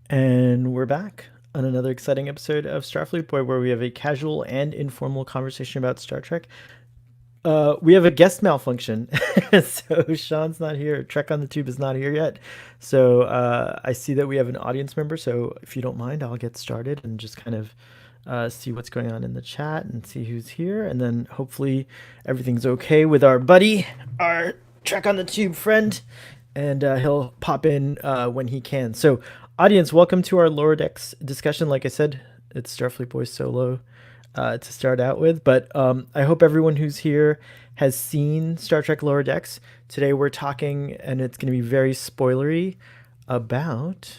And we're back on another exciting episode of Starfleet Boy, where we have a casual and informal conversation about Star Trek. We have a guest malfunction, so Sean's not here. Trek on the Tube is not here yet. So I see that we have an audience member. So if you don't mind, I'll get started and just kind of see what's going on in the chat and see who's here, and then hopefully everything's okay with our buddy, our Trek on the Tube friend, and he'll pop in when he can. So, audience, welcome to our Lower Decks discussion. Like I said, it's Starfleet Boys solo to start out with, but I hope everyone who's here has seen Star Trek Lower Decks. Today we're talking, and it's going to be very spoilery, about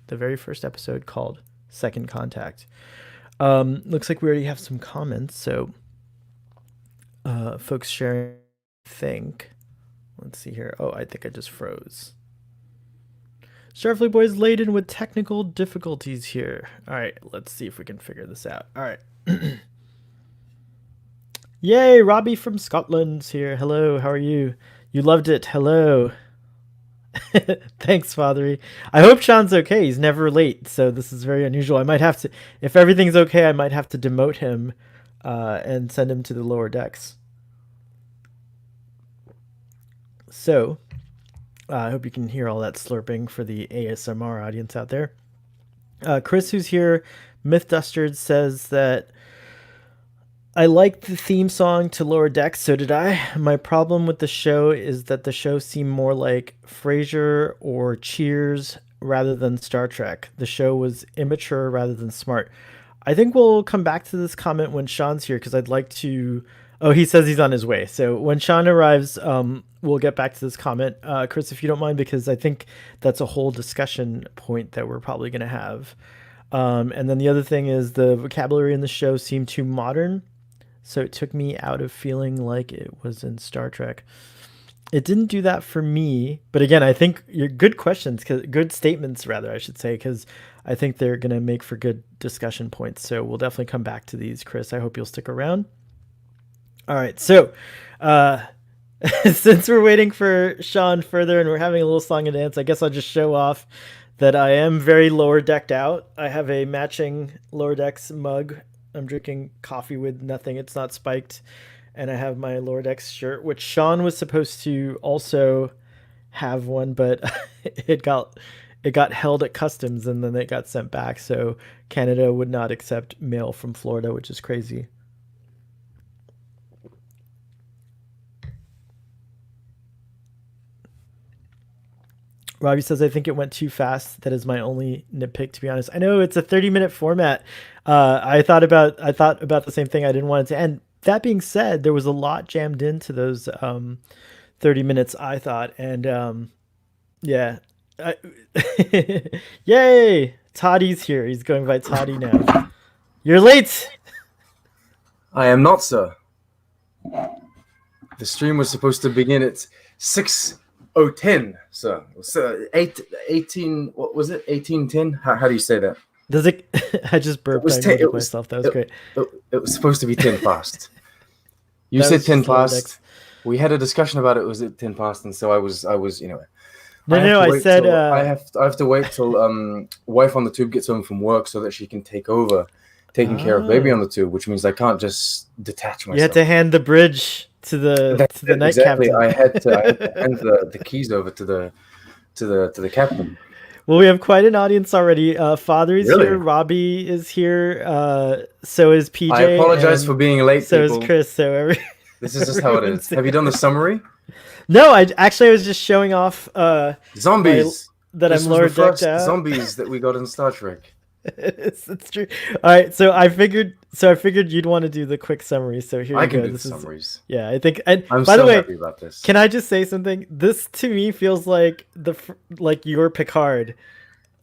the very first episode called Second Contact. Looks like we already have some comments, so folks sharing, I think. Let's see here. Oh, I think I just froze. Starfleet Boys laden with technical difficulties here. All right, let's see if we can figure this out. All right. Yay, Robbie from Scotland's here. Hello, how are you? You loved it. Hello. Thanks, Fathery. I hope Sean's okay. He's never late, so this is very unusual. I might have to, if everything's okay, I might have to demote him and send him to the lower decks. So, I hope you can hear all that slurping for the ASMR audience out there. Chris, who's here, Myth Dustard, says that I liked the theme song to Lower Decks, so did I. My problem with the show is that the show seemed more like Frasier or Cheers rather than Star Trek. The show was immature rather than smart. I think we'll come back to this comment when Sean's here, because I'd like to... Oh, he says he's on his way. So when Sean arrives, we'll get back to this comment. Chris, if you don't mind, because I think that's a whole discussion point that we're probably going to have. And then the other thing is the vocabulary in the show seemed too modern, so it took me out of feeling like it was in Star Trek. It didn't do that for me, but again, I think you're good questions, good statements rather, I should say, because I think they're going to make for good discussion points. So we'll definitely come back to these, Chris. I hope you'll stick around. All right, so since we're waiting for Sean further and we're having a little song and dance, I guess I'll just show off that I am very lower decked out. I have a matching Lower Decks mug. I'm drinking coffee with nothing. It's not spiked. And I have my Lower Decks shirt, which Sean was supposed to also have one, but it got held at customs and then it got sent back. So Canada would not accept mail from Florida, which is crazy. Robbie says, I think it went too fast. That is my only nitpick, to be honest. I know it's a 30-minute format. I thought about the same thing. I didn't want it to end. That being said, there was a lot jammed into those 30 minutes, I thought. And yeah. Yay! Toddy's here. He's going by Toddy now. You're late! I am not, sir. The stream was supposed to begin at 6:10, sir. So 18, what was it? 18:10? How do you say that? Does it? I just burped. I muted myself. That was great. It was supposed to be 10 past. You said 10 past. We had a discussion about it. Was at 10 past, and so I was, you know. No, I said I have to wait till wife on the tube gets home from work so that she can take over taking care of baby on the tube, which means I can't just detach myself. You had to hand the bridge to the night captain. I had to hand the keys over to the captain. Well, we have quite an audience already. Father's here. Robbie is here. So is PJ. I apologize for being late. So is Chris. So this is just how it is. Have you done the summary? No, I was just showing off zombies that I'm lower decked out. Zombies that we got in Star Trek. It's true. All right, so I figured you'd want to do the quick summary. So here I can do the summaries. Yeah, I think. And I'm by so the way, happy about this. Can I just say something? This to me feels like your Picard,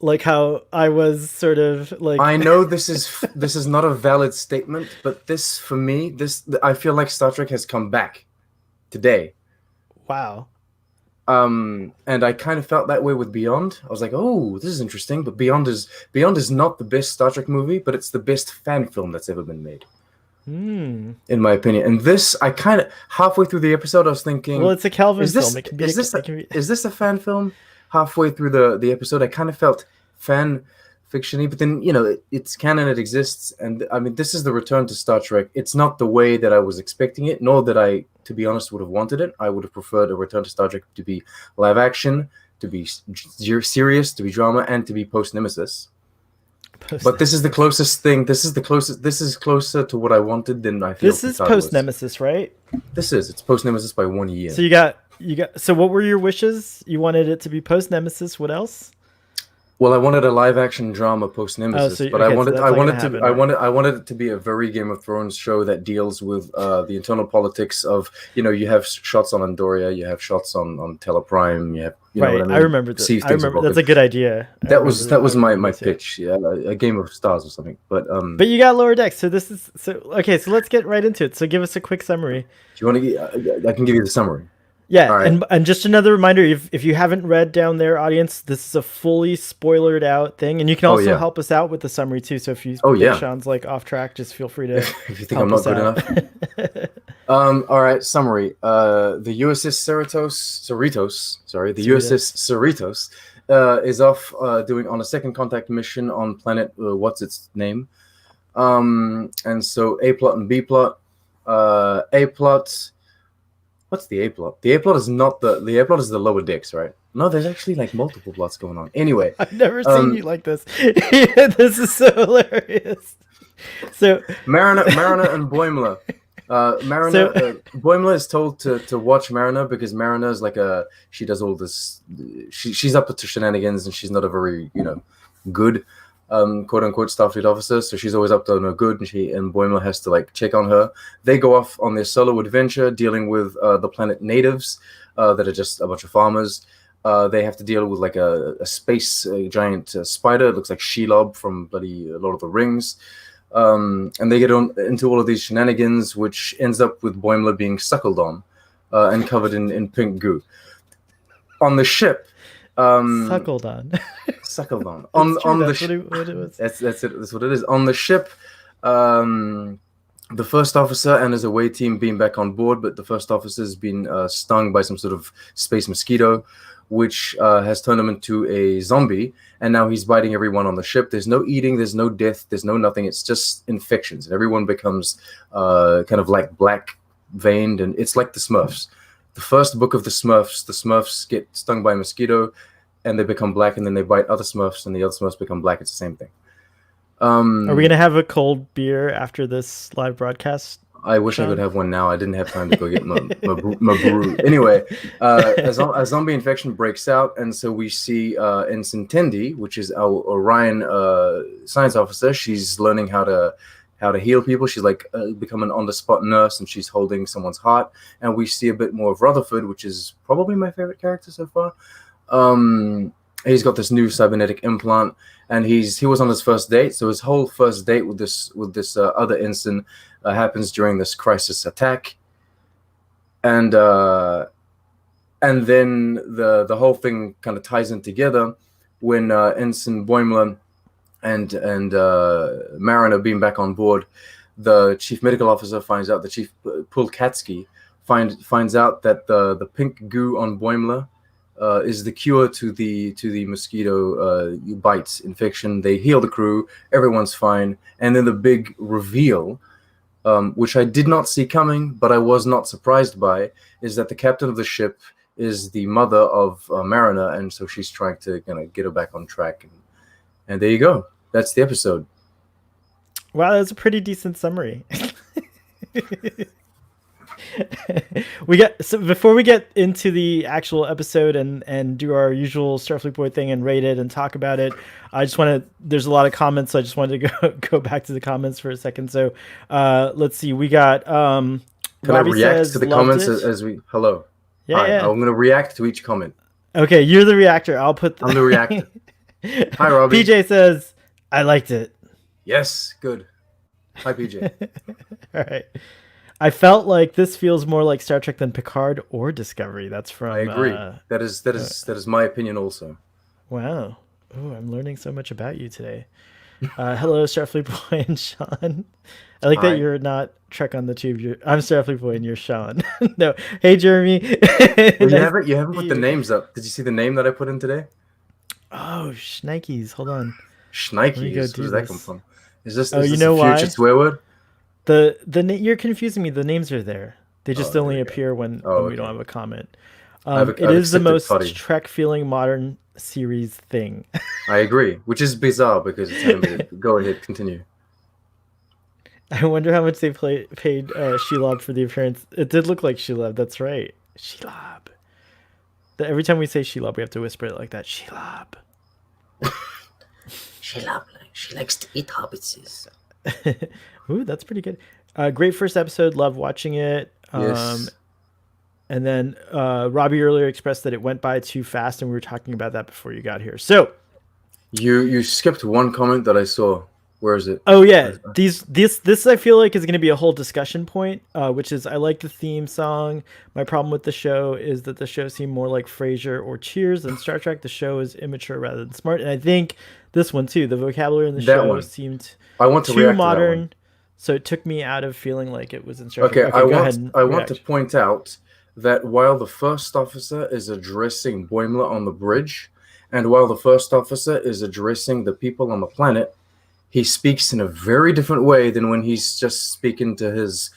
like how I was sort of like. I know this is not a valid statement, but this for me, I feel like Star Trek has come back today. Wow. And I kind of felt that way with Beyond. I was like, oh, this is interesting. But Beyond is not the best Star Trek movie, but it's the best fan film that's ever been made. In my opinion. And this, I kind of, halfway through the episode, I was thinking... Well, it's a Kelvin film. Is this a fan film? Halfway through the episode, I kind of felt fan fiction-y, but then it's canon, it exists, and I mean this is the return to Star Trek. It's not the way that I was expecting it, nor that I, to be honest, would have wanted it. I would have preferred a return to Star Trek to be live action, to be serious, to be drama, and to be post-Nemesis. But this is the closest thing. This is closer to what I wanted than I feel. This is post-Nemesis, right? It's post-Nemesis by 1 year. So you got. So what were your wishes? You wanted it to be post-Nemesis. What else? Well, I wanted a live-action drama post-Nemesis, but I wanted it to be a very Game of Thrones show that deals with the internal politics of, you have shots on Andoria, you have shots on Teleprime, you have right. What I mean? I remember that. I remember that's a good idea. That was my pitch, a Game of Stars or something. But you got Lower Decks, so this is okay. So let's get right into it. So give us a quick summary. Do you want to? I can give you the summary. Yeah, right. And just another reminder, if you haven't read down there, audience, this is a fully spoilered out thing, and you can also help us out with the summary too. So if you think Sean's like off track, just feel free to. If you think I'm not good enough. All right, summary. The USS Cerritos is off on a second contact mission on planet what's its name, and so A plot and B plot. A plot. What's the A plot? The A plot is not the A plot is the Lower Decks, right? No, there's actually like multiple plots going on. Anyway, I've never seen you like this. This is so hilarious. So Mariner and Boimler. Boimler is told to watch Mariner because Mariner is like she does all this. She's up to shenanigans and she's not a very good quote unquote Starfleet officer, so she's always up to no good, and Boimler has to like check on her. They go off on their solo adventure dealing with the planet natives that are just a bunch of farmers. They have to deal with like a space giant spider. It looks like Shelob from bloody Lord of the Rings. And they get into all of these shenanigans, which ends up with Boimler being suckled on and covered in pink goo. On the ship, suckled on on the ship. That's it. That's what it is. On the ship, the first officer and his away team being back on board, but the first officer has been stung by some sort of space mosquito, which has turned him into a zombie, and now he's biting everyone on the ship. There's no eating, there's no death, there's no nothing. It's just infections, and everyone becomes kind of like black veined, and it's like the Smurfs. The first book of the Smurfs get stung by a mosquito, and they become black, and then they bite other Smurfs, and the other Smurfs become black. It's the same thing. Are we gonna have a cold beer after this live broadcast? I wish I could have one now. I didn't have time to go get my brew. Anyway, a zombie infection breaks out, and so we see Ensign Tendi, which is our Orion science officer. She's learning how to heal people. She's like become an on-the-spot nurse, and she's holding someone's heart. And we see a bit more of Rutherford, which is probably my favorite character so far. He's got this new cybernetic implant, and he was on his first date. So his whole first date with this other ensign happens during this crisis attack, and then the whole thing kind of ties in together when Ensign Boimler and Mariner being back on board. The chief medical officer finds out, the chief Pulkatsky finds out that the pink goo on Boimler is the cure to the mosquito bites infection. They heal the crew, everyone's fine, and then the big reveal, which I did not see coming, but I was not surprised by, is that the captain of the ship is the mother of Mariner, and so she's trying to get her back on track, and there you go. That's the episode. Wow, that's a pretty decent summary. So before we get into the actual episode and do our usual Starfleet Boy thing and rate it and talk about it, I just want to. There's a lot of comments, so I just wanted to go back to the comments for a second. So let's see. We got. Can I react to the comments as we? Hello. Yeah, yeah. I'm going to react to each comment. Okay, you're the reactor. I'm the reactor. Hi, Robbie. PJ says I liked it. Yes, good. Hi, PJ. All right. I felt like this feels more like Star Trek than Picard or Discovery. That's from. I agree. That is my opinion also. Wow. Oh, I'm learning so much about you today. Hello, Starfleet Boy and Sean. I like that you're not Trek on the Tube. I'm Starfleet Boy and you're Sean. No. Hey, Jeremy. Well, you haven't put the names up. Did you see the name that I put in today? Oh, shnikes. Hold on. Let me go Schnikes. Where do does that come this. from? Oh, Is you this a know future why? swear word? You're confusing me. The names are there. They just Oh, here only we go. appear Oh, when we don't okay. have a comment. It I've is the accepted most putty. Trek feeling modern series thing. I agree, which is bizarre because it's animated. Go ahead, continue. I wonder how much they paid Shelob for the appearance. It did look like Shelob. That's right. Shelob. Every time we say Shelob, we have to whisper it like that. Shelob. She likes to eat hobbitses. Ooh, that's pretty good. Great first episode. Love watching it. Yes. And then Robbie earlier expressed that it went by too fast, and we were talking about that before you got here. So, You skipped one comment that I saw. Where is it? oh yeah, this I feel like is going to be a whole discussion point, which is I like the theme song. My problem with the show is that the show seemed more like Frasier or Cheers than Star Trek. The show is immature rather than smart, and I think this one too. The vocabulary in the That show one. seemed I want to too react to that one. modern, so it took me out of feeling like it was in Star Trek. Okay, Okay, go ahead and I want to react. point out that while the first officer is addressing Boimler on the bridge, and while the first officer is addressing the people on the planet, he speaks in a very different way than when he's just speaking to his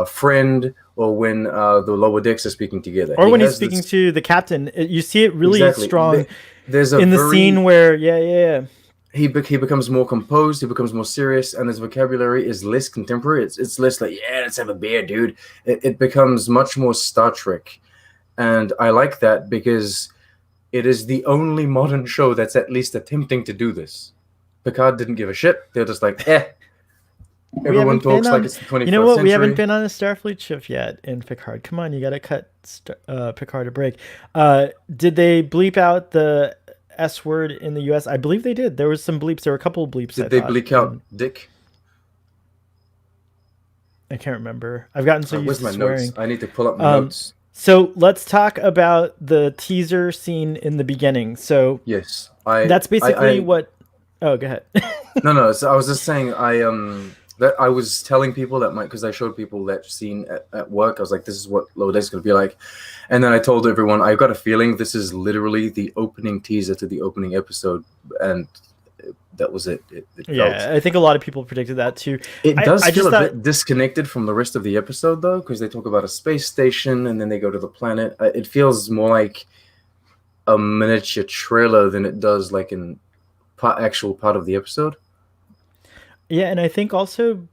friend or when the lower decks are speaking together. Or He when he's has speaking this to the captain, you see it really exactly. strong There's a in the very scene where yeah. he becomes more composed, he becomes more serious, and his vocabulary is less contemporary. It's less like, yeah, let's have a beer, dude. It becomes much more Star Trek. And I like that because it is the only modern show that's at least attempting to do this. Picard didn't give a shit. They're just like, We everyone haven't been talks like on. it's the You know 21st what? We haven't century. been on a Starfleet shift yet in Picard. Come on, you got to cut Picard a break. Did they bleep out the S word in the U.S.? I believe they did. There was some bleeps. There were a couple of bleeps. I Did they thought, bleak out and Dick? I can't remember. I've gotten so used Where's to my notes? swearing. I need to pull up my Um, notes. so let's talk about the teaser scene in the beginning. So Yes, that's basically I what. Oh, go ahead. no. So I was just saying, that I was telling people that because I showed people that scene at work. I was like, this is what Lower Decks is gonna be like, and then I told everyone I got a feeling this is literally the opening teaser to the opening episode, and that was it. It felt. Yeah, I think a lot of people predicted that too. It I does feel just a thought. bit disconnected from the rest of the episode though, because they talk about a space station and then they go to the planet. It feels more like a miniature trailer than it does like an actual part of the episode. Yeah, and I think also,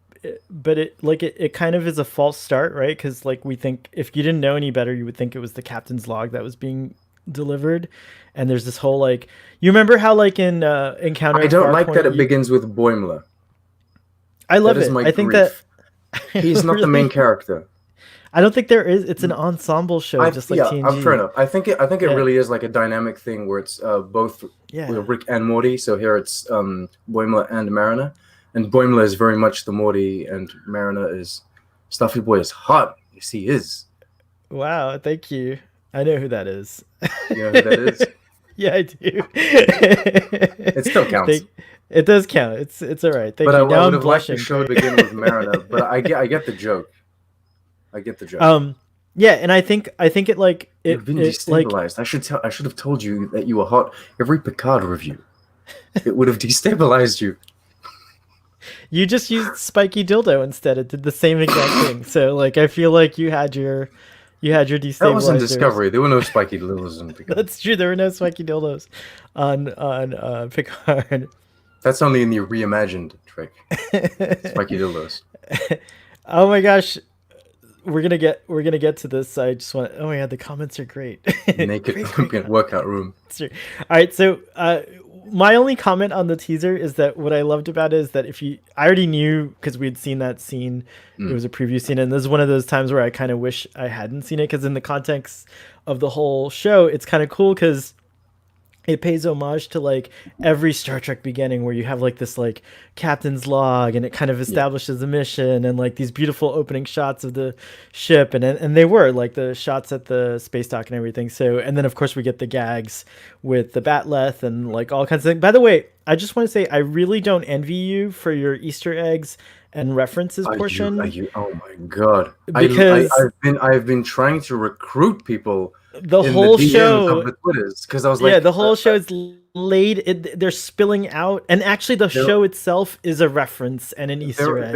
but it kind of is a false start, right? Because like we think if you didn't know any better, you would think it was the captain's log that was being delivered, and there's this whole like you remember how like in Encounter I at don't like that Farpoint, it begins with Boimler. I That love is it. my I think that grief. He's not the main really, character. I don't think there is. It's an ensemble show, just like I'm fair TNG. enough. I think it Yeah, really is like a dynamic thing where it's both yeah. Rick and Morty. So here it's Boimler and Mariner, and Boimler is very much the Morty, and Mariner is Stuffy Boy is hot. Yes, he is. Wow, thank you. I know who that is. You know who that is? Yeah, I do. It still counts. It does count. It's all right. But Thank you. I Now would I'm have liked the blushing. show to Great. begin with Mariner. But I get the joke. I get the joke. Yeah, and I think it like You've been it like destabilized. I should have told you that you were hot. Every Picard review, it would have destabilized you. you just used spiky dildo instead. It did the same exact thing. So like I feel like you had your That was in destabilizers. Discovery. There were no spiky dildos in Picard. That's true. There were no spiky dildos on Picard. That's only in the reimagined trick. Spiky dildos. Oh my gosh, we're gonna get to this. I just want. Oh my god, the comments are great. Naked great Olympian workout room. All right, so my only comment on the teaser is that what I loved about it is that I already knew because we'd seen that scene. It was a preview scene, and this is one of those times where I kind of wish I hadn't seen it because in the context of the whole show, it's kind of cool because it pays homage to like every Star Trek beginning where you have like this like captain's log and it kind of establishes the mission and like these beautiful opening shots of the ship and they were like the shots at the space dock and everything. So and then of course we get the gags with the Batleth and like all kinds of things. By the way, I just want to say I really don't envy you for your Easter eggs and references portion Are you? Oh my god! because I've been trying to recruit people The in the whole DMs of show, the Twitters, because I was yeah, like, the whole show is they're spilling out, and actually the there, show itself is a reference and an Easter egg.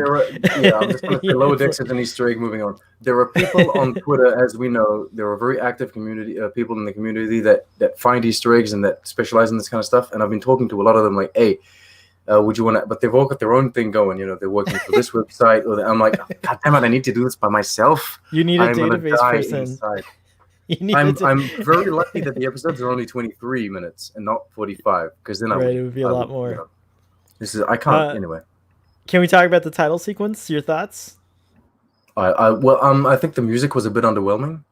yeah, I'm just gonna say Yeah, Lower it's Decks is an Easter egg. Moving on, there are people on Twitter, as we know, there are very active community people in the community that find Easter eggs and that specialize in this kind of stuff. And I've been talking to a lot of them, like, hey, would you want to? But they've all got their own thing going. They're working for this website, or I'm like, God damn it, I need to do this by myself. You need a I'm gonna database die person. inside. You need I'm very lucky that the episodes are only 23 minutes and not 45, because then it would be a lot more. I can't anyway. Can we talk about the title sequence? Your thoughts? I think the music was a bit underwhelming.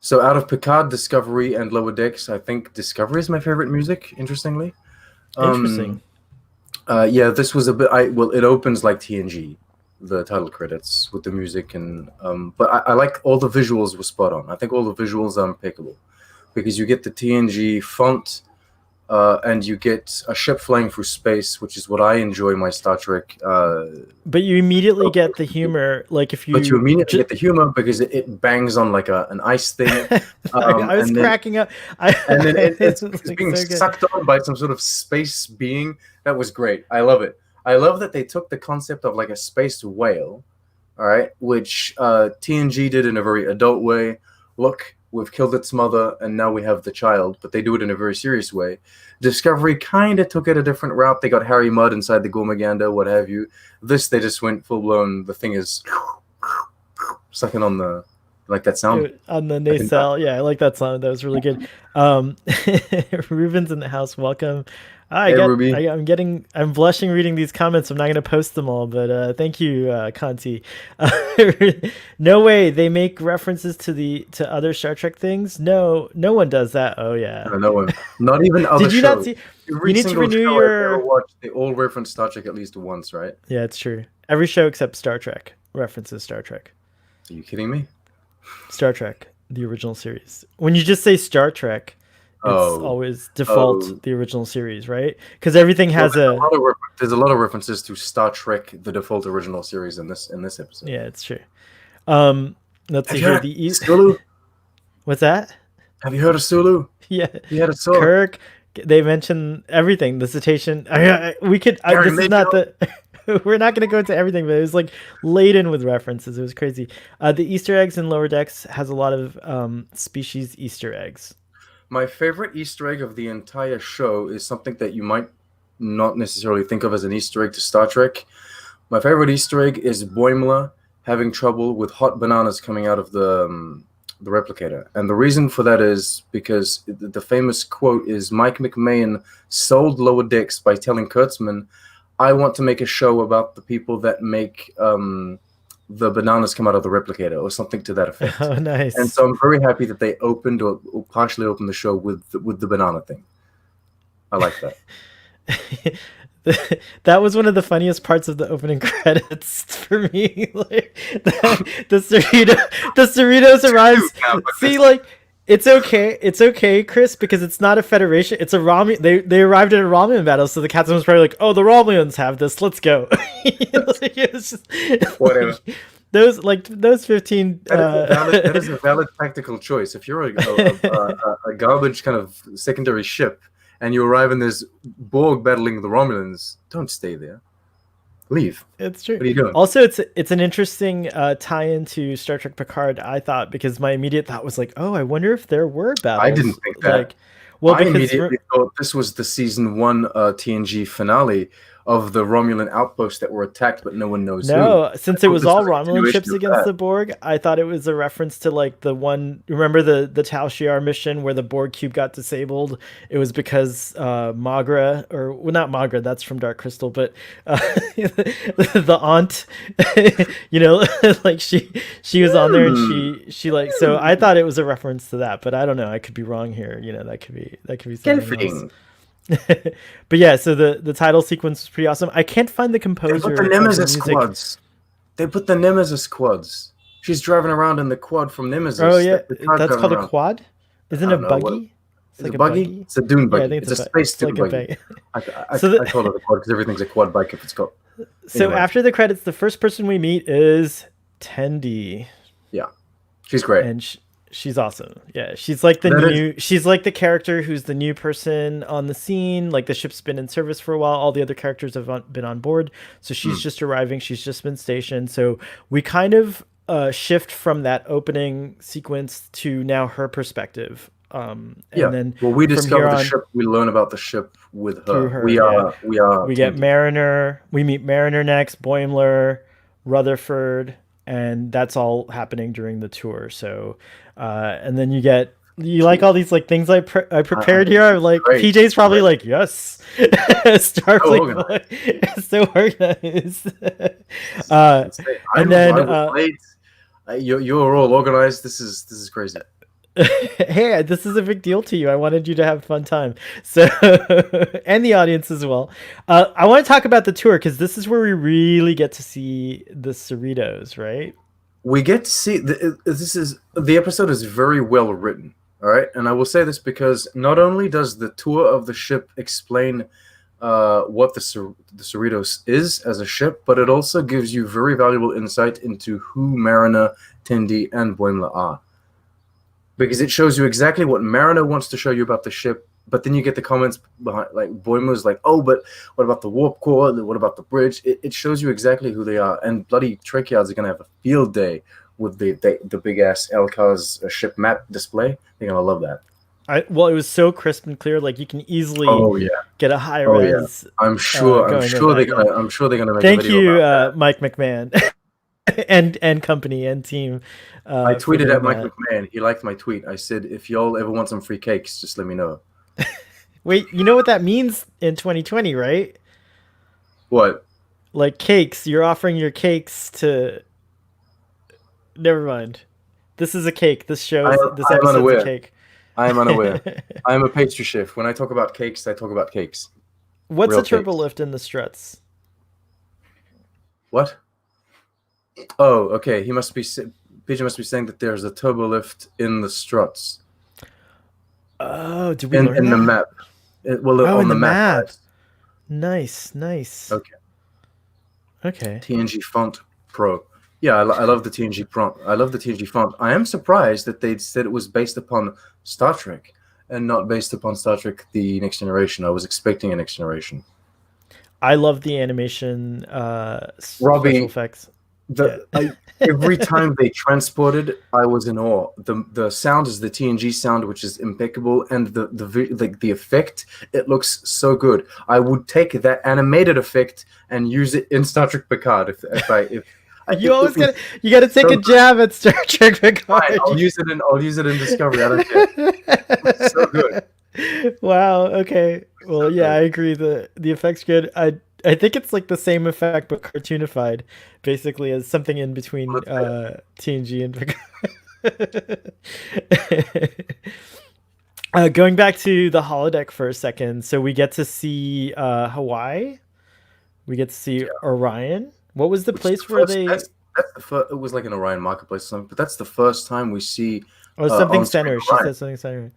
So out of Picard, Discovery, and Lower Decks, I think Discovery is my favorite music. Interestingly, Interesting. Yeah, this was a bit. It opens like TNG, the title credits with the music, and but I like all the visuals were spot on. I think all the visuals are impeccable, because you get the TNG font. And you get a ship flying through space, which is what I enjoy my Star Trek. But you immediately get the humor, like if you. But you immediately get the humor because it bangs on like an ice thing. I was cracking up. And then it's like being so sucked on by some sort of space being. That was great. I love it. I love that they took the concept of like a space whale, all right, which TNG did in a very adult way. Look, we've killed its mother, and now we have the child, but they do it in a very serious way. Discovery kind of took it a different route. They got Harry Mudd inside the Gormaganda, what have you. This, they just went full-blown, the thing is sucking on the, like that sound. On the nacelle. Yeah, I like that sound. That was really good. Ruben's in the house. Welcome. Ruby. I'm blushing reading these comments. I'm not going to post them all, but thank you, Conti. No way they make references to other Star Trek things. No one does that. Oh yeah, no one. Not even other. Did you shows. not see? Every you need to renew your. They all reference Star Trek at least once, right? Yeah, it's true. Every show except Star Trek references Star Trek. Are you kidding me? Star Trek, the original series. When you just say Star Trek. It's always default the original series, right? Because everything has there's a lot of references to Star Trek, the default original series in this episode. Yeah, it's true. Let's see here. The Sulu. What's that? Have you heard of Sulu? Yeah, he had a sword. Kirk. They mention everything. The cetacean. We could. This is not the. We're not going to go into everything, but it was like laden with references. It was crazy. The Easter eggs in Lower Decks has a lot of species Easter eggs. My favorite Easter egg of the entire show is something that you might not necessarily think of as an Easter egg to Star Trek. My favorite Easter egg is Boimler having trouble with hot bananas coming out of the replicator. And the reason for that is because the famous quote is Mike McMahon sold Lower Decks by telling Kurtzman, I want to make a show about the people that make the bananas come out of the replicator, or something to that effect. Oh, nice. And so I'm very happy that they opened or partially opened the show with the banana thing. I like that. That was one of the funniest parts of the opening credits for me. Like the Cerritos arrives. See, like it's okay, Chris, because it's not a Federation. It's a Romulan. They arrived at a Romulan battle, so the captain was probably like, "Oh, the Romulans have this. Let's go." Like, it was just, whatever. Like, those 15. That is a valid tactical choice. If you're a garbage kind of secondary ship and you arrive and there's Borg battling the Romulans, don't stay there. Leave. It's true. What are you doing? Also, it's an interesting tie-in to Star Trek Picard, I thought, because my immediate thought was like, oh, I wonder if there were battles. I didn't think that. Like, well, I immediately thought this was the season 1 TNG finale of the Romulan outposts that were attacked, but no one knows No, who. Since it was all Romulan ships against the Borg, I thought it was a reference to like the one. Remember the Tal Shiar mission where the Borg cube got disabled? It was because Magra, or well, not Magra, that's from Dark Crystal, but the aunt, like she was on there and she like. So I thought it was a reference to that, but I don't know. I could be wrong here. That could be something else. But yeah, so the title sequence was pretty awesome. I can't find the composer. They put the Nemesis quads. They put the Nemesis quads. She's driving around in the quad from Nemesis. Oh yeah, that's called a quad. Isn't it a buggy? It's like a buggy. It's a dune buggy. Yeah, I think it's a space dune buggy. I call it a quad because everything's a quad bike if it's got. So after the credits, the first person we meet is Tendi. Yeah, she's great. And She's awesome. Yeah, she's like the That is, new. She's like the character who's the new person on the scene. Like the ship's been in service for a while. All the other characters have been on board, so she's just arriving. She's just been stationed. So we kind of shift from that opening sequence to now her perspective. And then well, we from here discover the on ship. We learn about the ship with through her. her, We yeah, are we get Tandy. Mariner. We meet Mariner next. Boimler, Rutherford, and that's all happening during the tour. So, and then you like all these like things I prepared here. I'm like Great. PJ's probably like yes, Starfleet organized. boy, so organized. And then late. You're all organized. This is crazy. hey, this is a big deal to you. I wanted you to have a fun time. So, and the audience as well. I want to talk about the tour because this is where we really get to see the Cerritos, right? We get to see the episode is very well written. All right, and I will say this because not only does the tour of the ship explain what the Cerritos is as a ship, but it also gives you very valuable insight into who Mariner, Tendi, and Boimler are. Because it shows you exactly what Mariner wants to show you about the ship, but then you get the comments behind, like Boimler's like, oh, but what about the warp core? What about the bridge? It shows you exactly who they are, and bloody Trekyards are going to have a field day with the big ass LCAR's ship map display. They're going to love that. Well, it was so crisp and clear. Like you can easily get a high res. Yeah. I'm sure they're gonna make Thank a video you, about that. Mike McMahon, and company and team. I tweeted at Mike McMahon. He liked my tweet. I said, if y'all ever want some free cakes, just let me know. Wait, you know what that means in 2020, right? What? Like cakes. You're offering your cakes to. Never mind. This is a cake. This episode's a cake. I am unaware. I am a pastry chef. When I talk about cakes, I talk about cakes. What's a turbo lift in the struts? What? Oh, okay. PJ must be saying that there's a turbo lift in the struts. Oh, did we learn in that? the map? On the map. Right? Nice. Okay. TNG font Pro. Yeah, I love the TNG font. I love the TNG font. I am surprised that they said it was based upon Star Trek and not based upon Star Trek: The Next Generation. I was expecting a Next Generation. I love the animation, Robbie, special effects. Every time they transported, I was in awe. The sound is the TNG sound, which is impeccable, and the effect, it looks so good. I would take that animated effect and use it in Star Trek Picard if you gotta take a jab at Star Trek Picard. Right, I'll use it in Discovery. I don't care. It's so good. Wow. Okay. Well, yeah, I agree. The effect's good. I think it's like the same effect but cartoonified, basically, as something in between TNG and Picard. Going back to the holodeck for a second, so we get to see Hawaii. We get to see Orion. What was the place where they? That's the first, it was like an Orion marketplace or something, but that's the first time we see. Something center. She said something center.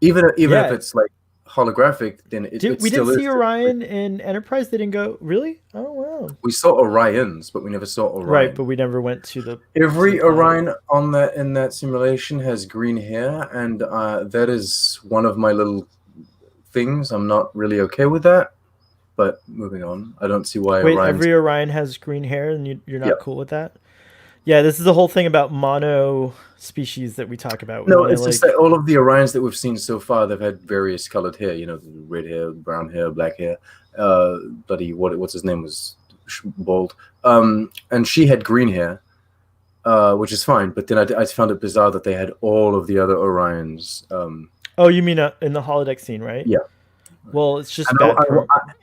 Even if it's like holographic, then we didn't see Orion in Enterprise. They didn't go really. Oh wow. We saw Orions, but we never saw Orion. Right, but we never went to the. Every Orion in that simulation has green hair, and that is one of my little things. I'm not really okay with that. But moving on, I don't see why. Wait, every Orion has green hair, and you're not cool with that? Yeah, this is the whole thing about mono species that we talk about. No, it's just that all of the Orions that we've seen so far, they've had various colored hair. You know, red hair, brown hair, black hair. What's his name was bald. And she had green hair, which is fine. But then I found it bizarre that they had all of the other Orions. Oh, you mean in the holodeck scene, right? Yeah. Well, it's just bad.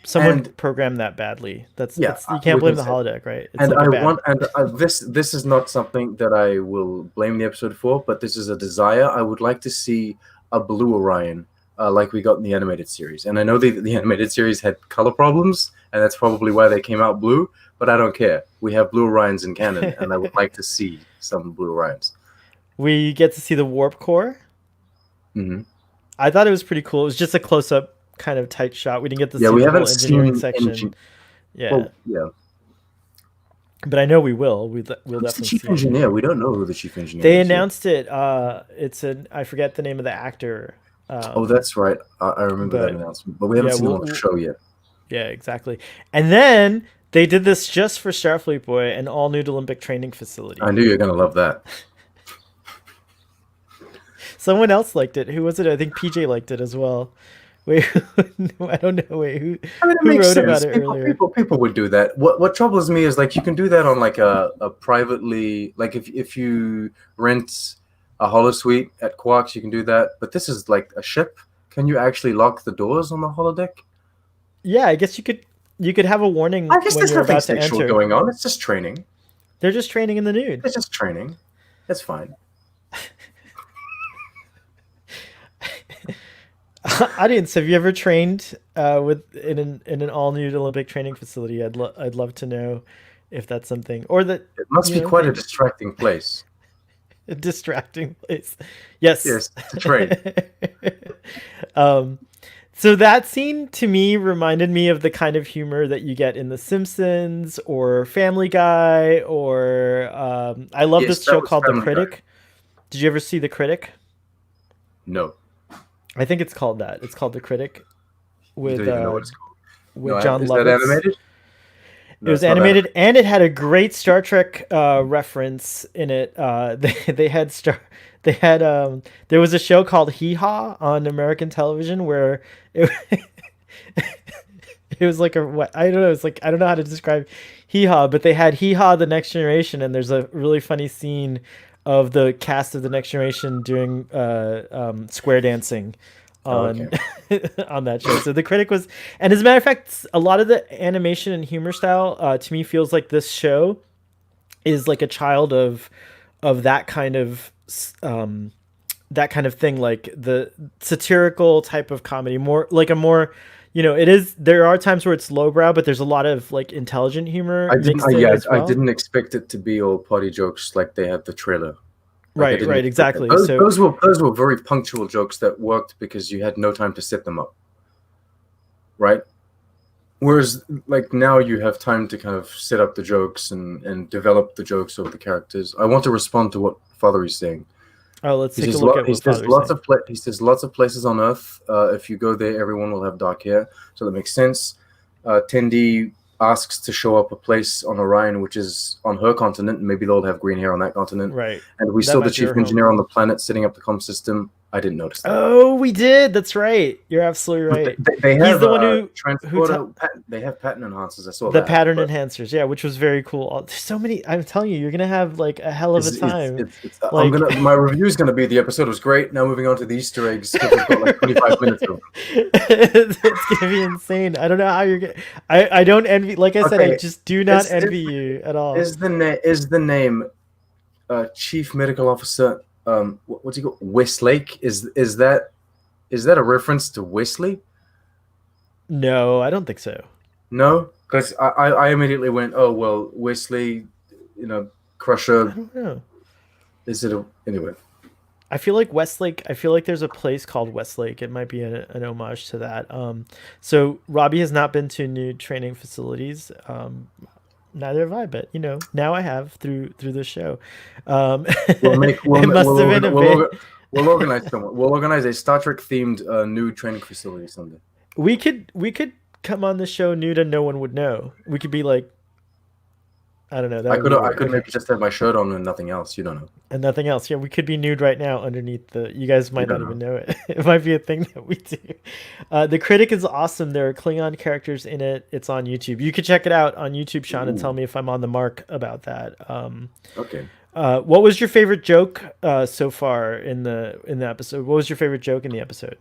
Someone programmed that badly. You can't blame the holodeck, right? It's this is not something that I will blame the episode for, but this is a desire. I would like to see a blue Orion, like we got in the animated series. And I know the animated series had color problems, and that's probably why they came out blue. But I don't care. We have blue Orions in canon, and I would like to see some blue Orions. We get to see the warp core. Mm-hmm. I thought it was pretty cool. It was just a close-up kind of tight shot. We didn't get to see we the haven't whole engineering seen section. Well, yeah. but I know we will. We'll Who's the definitely chief see it. engineer? We don't know who the chief engineer They is yet. announced it. It's an I forget the name of the actor. Oh, that's right. I remember that But announcement, but we haven't yeah, seen him on the show yet. yeah, exactly. And then they did this just for Starfleet Boy, an all new Olympic training facility. I knew you were gonna love that. Someone else liked it. Who was it? I think PJ liked it as well. Wait, I don't know. Wait, I mean, it who makes wrote about sense. it earlier? People would do that. What troubles me is like you can do that on like a privately, like if you rent a holosuite at Quarks, you can do that. But this is like a ship. Can you actually lock the doors on the holodeck? Yeah, I guess you could have a warning I guess when there's you're nothing about to sexual enter. going on. It's just training. They're just training in the nude. It's just training. That's fine. Audience, have you ever trained in an all new Olympic training facility? I'd love to know if that's something, or that It must be quite a distracting place. a distracting place. Yes. Yes, to train. um, so that scene to me reminded me of the kind of humor that you get in The Simpsons or Family Guy, or I love Yes, this that show was called The Family Guy. Critic. Did you ever see The Critic? No, I think it's called that. It's called The Critic you with don't even know what it's called. No, John is that Lovitz. animated? It No, was it's not animated, animated. and it had a great Star Trek reference in it. They had there was a show called Hee Haw on American television where it, it was like I don't know. It's like I don't know how to describe Hee Haw, but they had Hee Haw: The Next Generation, and there's a really funny scene of the cast of The Next Generation doing square dancing Oh, okay. on on that show. So The Critic was, and as a matter of fact, a lot of the animation and humor style to me feels like this show is like a child of that kind of thing, like the satirical type of comedy, more like a more, it is, there are times where it's lowbrow, but there's a lot of like intelligent humor I didn't. mixed in Yeah, as I well. didn't expect it to be all potty jokes like they had the trailer. Like I Right, didn't right, expect that. exactly. So Those were very punctual jokes that worked because you had no time to set them up, right? Whereas like now you have time to kind of set up the jokes and develop the jokes of the characters. I want to respond to what Father is saying. let's take a look at He what says Father's saying. he says lots of places on Earth. If you go there, everyone will have dark hair, so that makes sense. Tendi asks to show up a place on Orion, which is on her continent, and maybe they'll have green hair on that continent. Right, And we that saw the might be chief her home. engineer on the planet setting up the comm system. I didn't notice that. Oh, we did. That's right. You're absolutely right. They He's have the one who transporter. They have pattern enhancers. I saw the that. pattern But enhancers, yeah, which was very cool. There's so many. I'm telling you, you're gonna have like a hell of a time. I'm Like, gonna. My review is gonna be the episode was great. Now moving on to the Easter eggs because we've got like 25 minutes of them. it's gonna be insane. I don't know how you're gonna. I don't envy. Like I said, I Okay, just do not envy you at all. is the name Chief Medical Officer what's he called, Westlake? Is that a reference to Wesley? No, I don't think so. No, because I immediately went, oh well, Wesley, I Crusher. don't know. Is it anyway? I feel like Westlake. I feel like there's a place called Westlake. It might be an homage to that. So Robbie has not been to new training facilities. Neither have I, but now I have through this show. It must have been a bit. We'll organize someone. We'll organize a Star Trek themed new training facility someday. We could come on the show nude and no one would know. We could be like, I don't know. That I would could be I weird. could Okay. maybe just have my shirt on and nothing else. You don't know. And nothing else. Yeah, we could be nude right now underneath the. You guys might You not don't even know it. It might be a thing that we do. The Critic is awesome. There are Klingon characters in it. It's on YouTube. You could check it out on YouTube, Sean, and tell me if I'm on the mark about that. Okay. What was your favorite joke so far in the episode? What was your favorite joke in the episode?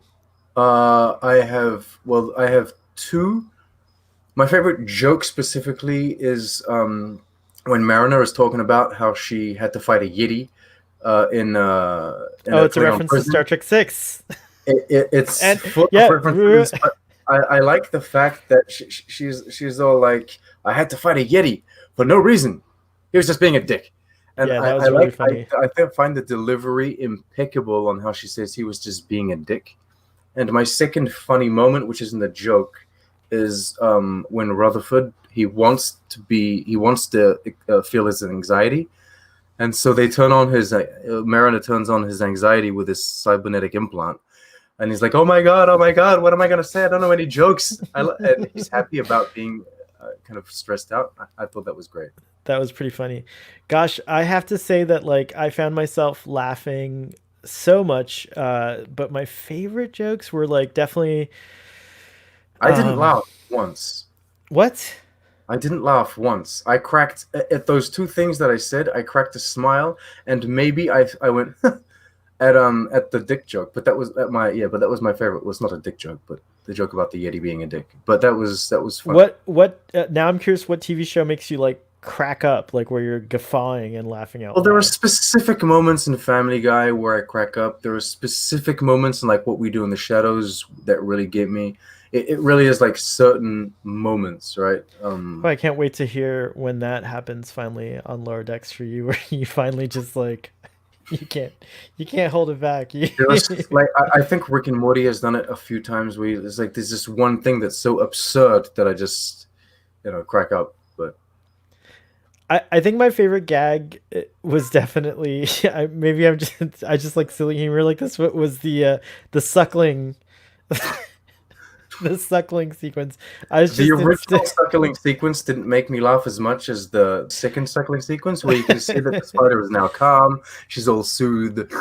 I have two. My favorite joke specifically is when Mariner is talking about how she had to fight a Yeti in Oh, a it's a Klingon reference to prison. Star Trek 6. It's And full yeah, of references, but I like the fact that she's all like, I had to fight a Yeti for no reason. He was just being a dick. And yeah, that was really funny. I find the delivery impeccable on how she says he was just being a dick. And my second funny moment, which isn't a joke, is when Rutherford he wants to feel his anxiety, and so they turn on his Mariner turns on his anxiety with his cybernetic implant, and he's like, oh my god, what am I gonna say? I don't know any jokes. And he's happy about being kind of stressed out. I thought that was great. That was pretty funny. Gosh, I have to say that like I found myself laughing so much, but my favorite jokes were like definitely. I didn't laugh once. What? I didn't laugh once. I cracked at those two things that I said. I cracked a smile, and maybe I went at the dick joke. But that was at my But that was my favorite. It was not a dick joke, but the joke about the Yeti being a dick. But that was fun. What? Now I'm curious. What TV show makes you like crack up, like where you're guffawing and laughing out Well, there loud? are specific moments in Family Guy where I crack up. There are specific moments in like What We Do in the Shadows that really get me. It really is like certain moments, right? Oh, I can't wait to hear when that happens finally on Lower Decks for you, where you finally just like you can't hold it back. Like I think Rick and Morty has done it a few times where it's like there's this one thing that's so absurd that I just crack up. But I think my favorite gag was definitely I just like silly humor like this. What was the suckling the suckling sequence? I was just the original suckling sequence didn't make me laugh as much as the second suckling sequence, where you can see that the spider is now calm. She's all soothed.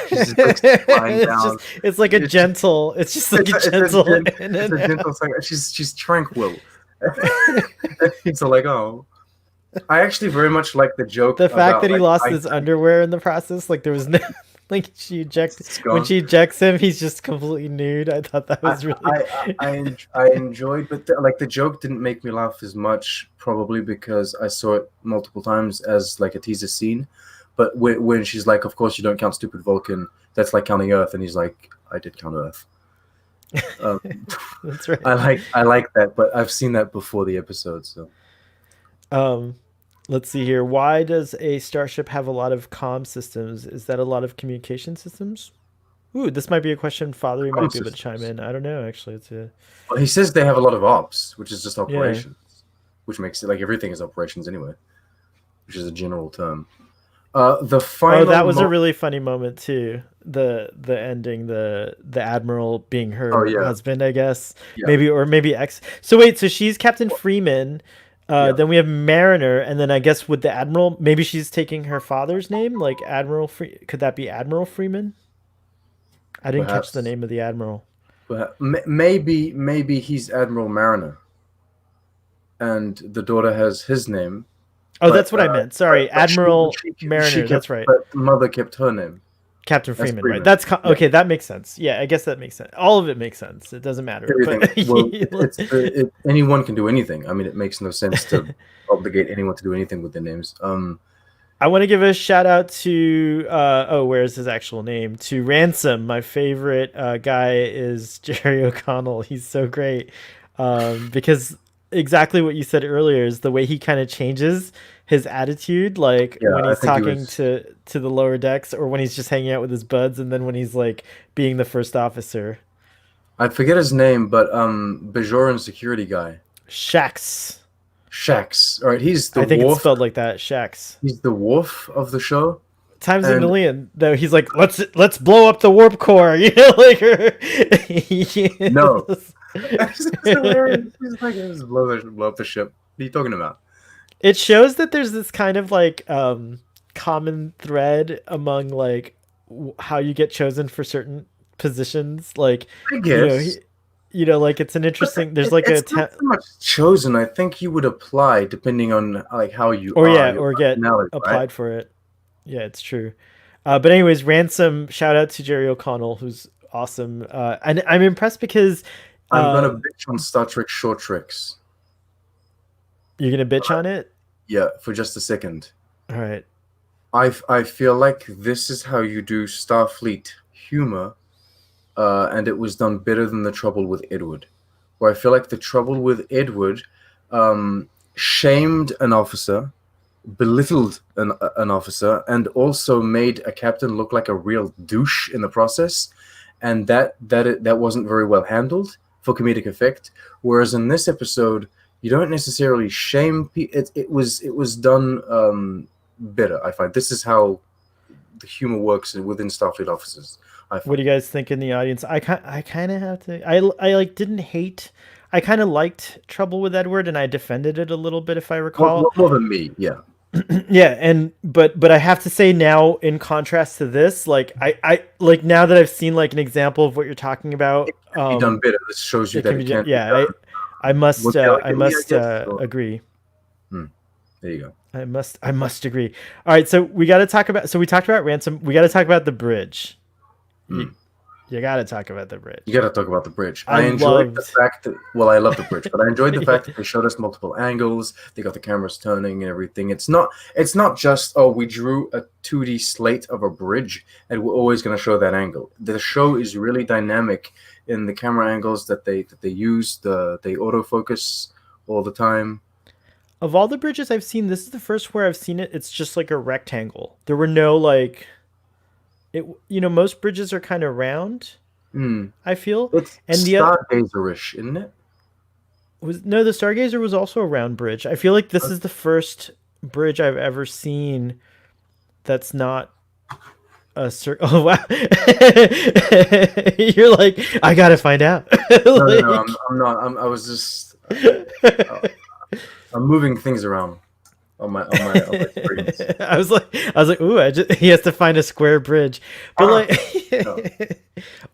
She's just like lying down. It's like a gentle. It's just like a gentle. It's a gentle. She's tranquil. It's like, oh. I actually very much like the joke. The fact that he lost his underwear in the process, like there was no, like when she ejects him, he's just completely nude. I thought that was really. I enjoyed, but the joke didn't make me laugh as much, probably because I saw it multiple times as like a teaser scene. But when she's like, "Of course you don't count stupid Vulcan. That's like counting Earth," and he's like, "I did count Earth." That's right. I like that, but I've seen that before the episode, so. Let's see here. Why does a starship have a lot of comm systems? Is that a lot of communication systems? Ooh, this might be a question Father might be able to chime in. I don't know, actually. Well, he says they have a lot of ops, which is just operations, which makes it like everything is operations anyway, which is a general term. The final. Oh, that was a really funny moment too. The ending, the admiral being her husband, I guess, maybe ex. So wait, so she's Captain Freeman. Then we have Mariner, and then I guess with the admiral, maybe she's taking her father's name, like Admiral Could that be Admiral Freeman? I didn't catch the name of the admiral. Maybe he's Admiral Mariner, and the daughter has his name. Oh, that's what I meant. Sorry, Admiral Mariner. That's right. But mother kept her name. Captain Freeman, right? That's okay. That makes sense. Yeah, I guess that makes sense. All of it makes sense. It doesn't matter. Anyone can do anything. I mean, it makes no sense to obligate anyone to do anything with their names. I want to give a shout out to where's his actual name? To Ransom. My favorite guy is Jerry O'Connell. He's so great because exactly what you said earlier is the way he kind of changes his attitude, like when he's talking to the lower decks, or when he's just hanging out with his buds, and then when he's like being the first officer. I forget his name, but Bajoran security guy. Shax. All right, he's the. I think it's spelled like that. Shax. He's the Worf of the show. Times a million, though. He's like, let's blow up the warp core, like her. No. It's hilarious. He's like, let's blow up the ship. What are you talking about? It shows that there's this kind of like common thread among like how you get chosen for certain positions. Like, I guess like it's an interesting. There's like it's not so much chosen. I think you would apply depending on like how you or get applied for it. Yeah, it's true. But anyways, Ransom. Shout out to Jerry O'Connell, who's awesome. And I'm impressed because I'm gonna bitch on Star Trek short tricks. You're gonna bitch on it? Yeah, for just a second. All right. I feel like this is how you do Starfleet humor, and it was done better than The Trouble with Edward, where I feel like The Trouble with Edward shamed an officer, belittled an officer, and also made a captain look like a real douche in the process, and that wasn't very well handled for comedic effect. Whereas in this episode, you don't necessarily shame people. It was done better. I find this is how the humor works within Starfleet offices. What do you guys think in the audience? I kind of have to. I like didn't hate. I kind of liked Trouble with Edward, and I defended it a little bit, if I recall. More than me, yeah. Yeah, and but I have to say now, in contrast to this, like I like now that I've seen like an example of what you're talking about, Be done better. This shows you that it can't be yeah. done I must more I delicately, must guess, or- agree. There you go. I must agree. All right, so we got to talk about. So we talked about Ransom. We got to talk about the bridge. You got to talk about the bridge. You got to talk about the bridge. I enjoyed the fact that, well, I love the bridge, but I enjoyed the fact Yeah. that they showed us multiple angles. They got the cameras turning and everything. It's not just, oh, we drew a 2D slate of a bridge and we're always going to show that angle. The show is really dynamic in the camera angles that they use. They autofocus all the time. Of all the bridges I've seen, this is the first where I've seen it. It's just like a rectangle. There were no like it. You know, most bridges are kind of round. I feel. It's And the other Stargazer-ish, isn't it? was no. The Stargazer was also a round bridge. I feel like this is the first bridge I've ever seen that's not a circle. Oh wow! You're like, I gotta find out. No, Like- I'm not. I was just. I'm moving things around on my screens. I was like, ooh, he has to find a square bridge, but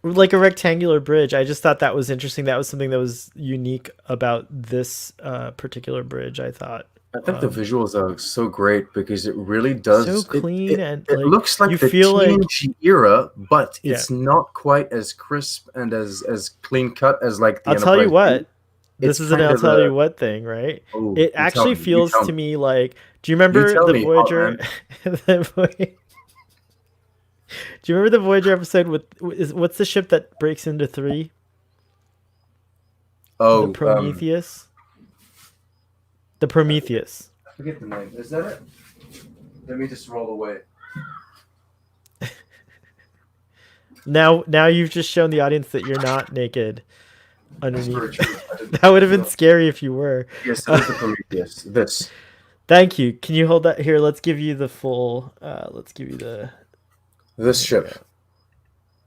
like a rectangular bridge. I just thought that was interesting. That was something that was unique about this particular bridge. I thought. I think the visuals are so great because it really does So clean and it like, looks like you the feel like TNG era, but Yeah. it's not quite as crisp and as clean cut as like the I'll tell you Enterprise what. D. This It's is an kind I'll of tell a- you what thing, right? Oh, It you tell actually me, you feels tell to me. me like. Do you remember tell the me, Voyager? Do you remember the Voyager episode with what's the ship that breaks into three? Oh, The Prometheus. The Prometheus. I forget the name. Is that it? Let me just roll away. Now you've just shown the audience that you're not naked That's very underneath. true. I didn't- That would have been scary if you were. Yes, it is the Prometheus. This. Thank you. Can you hold that here? Let's give you the full. Let's give you the. This ship.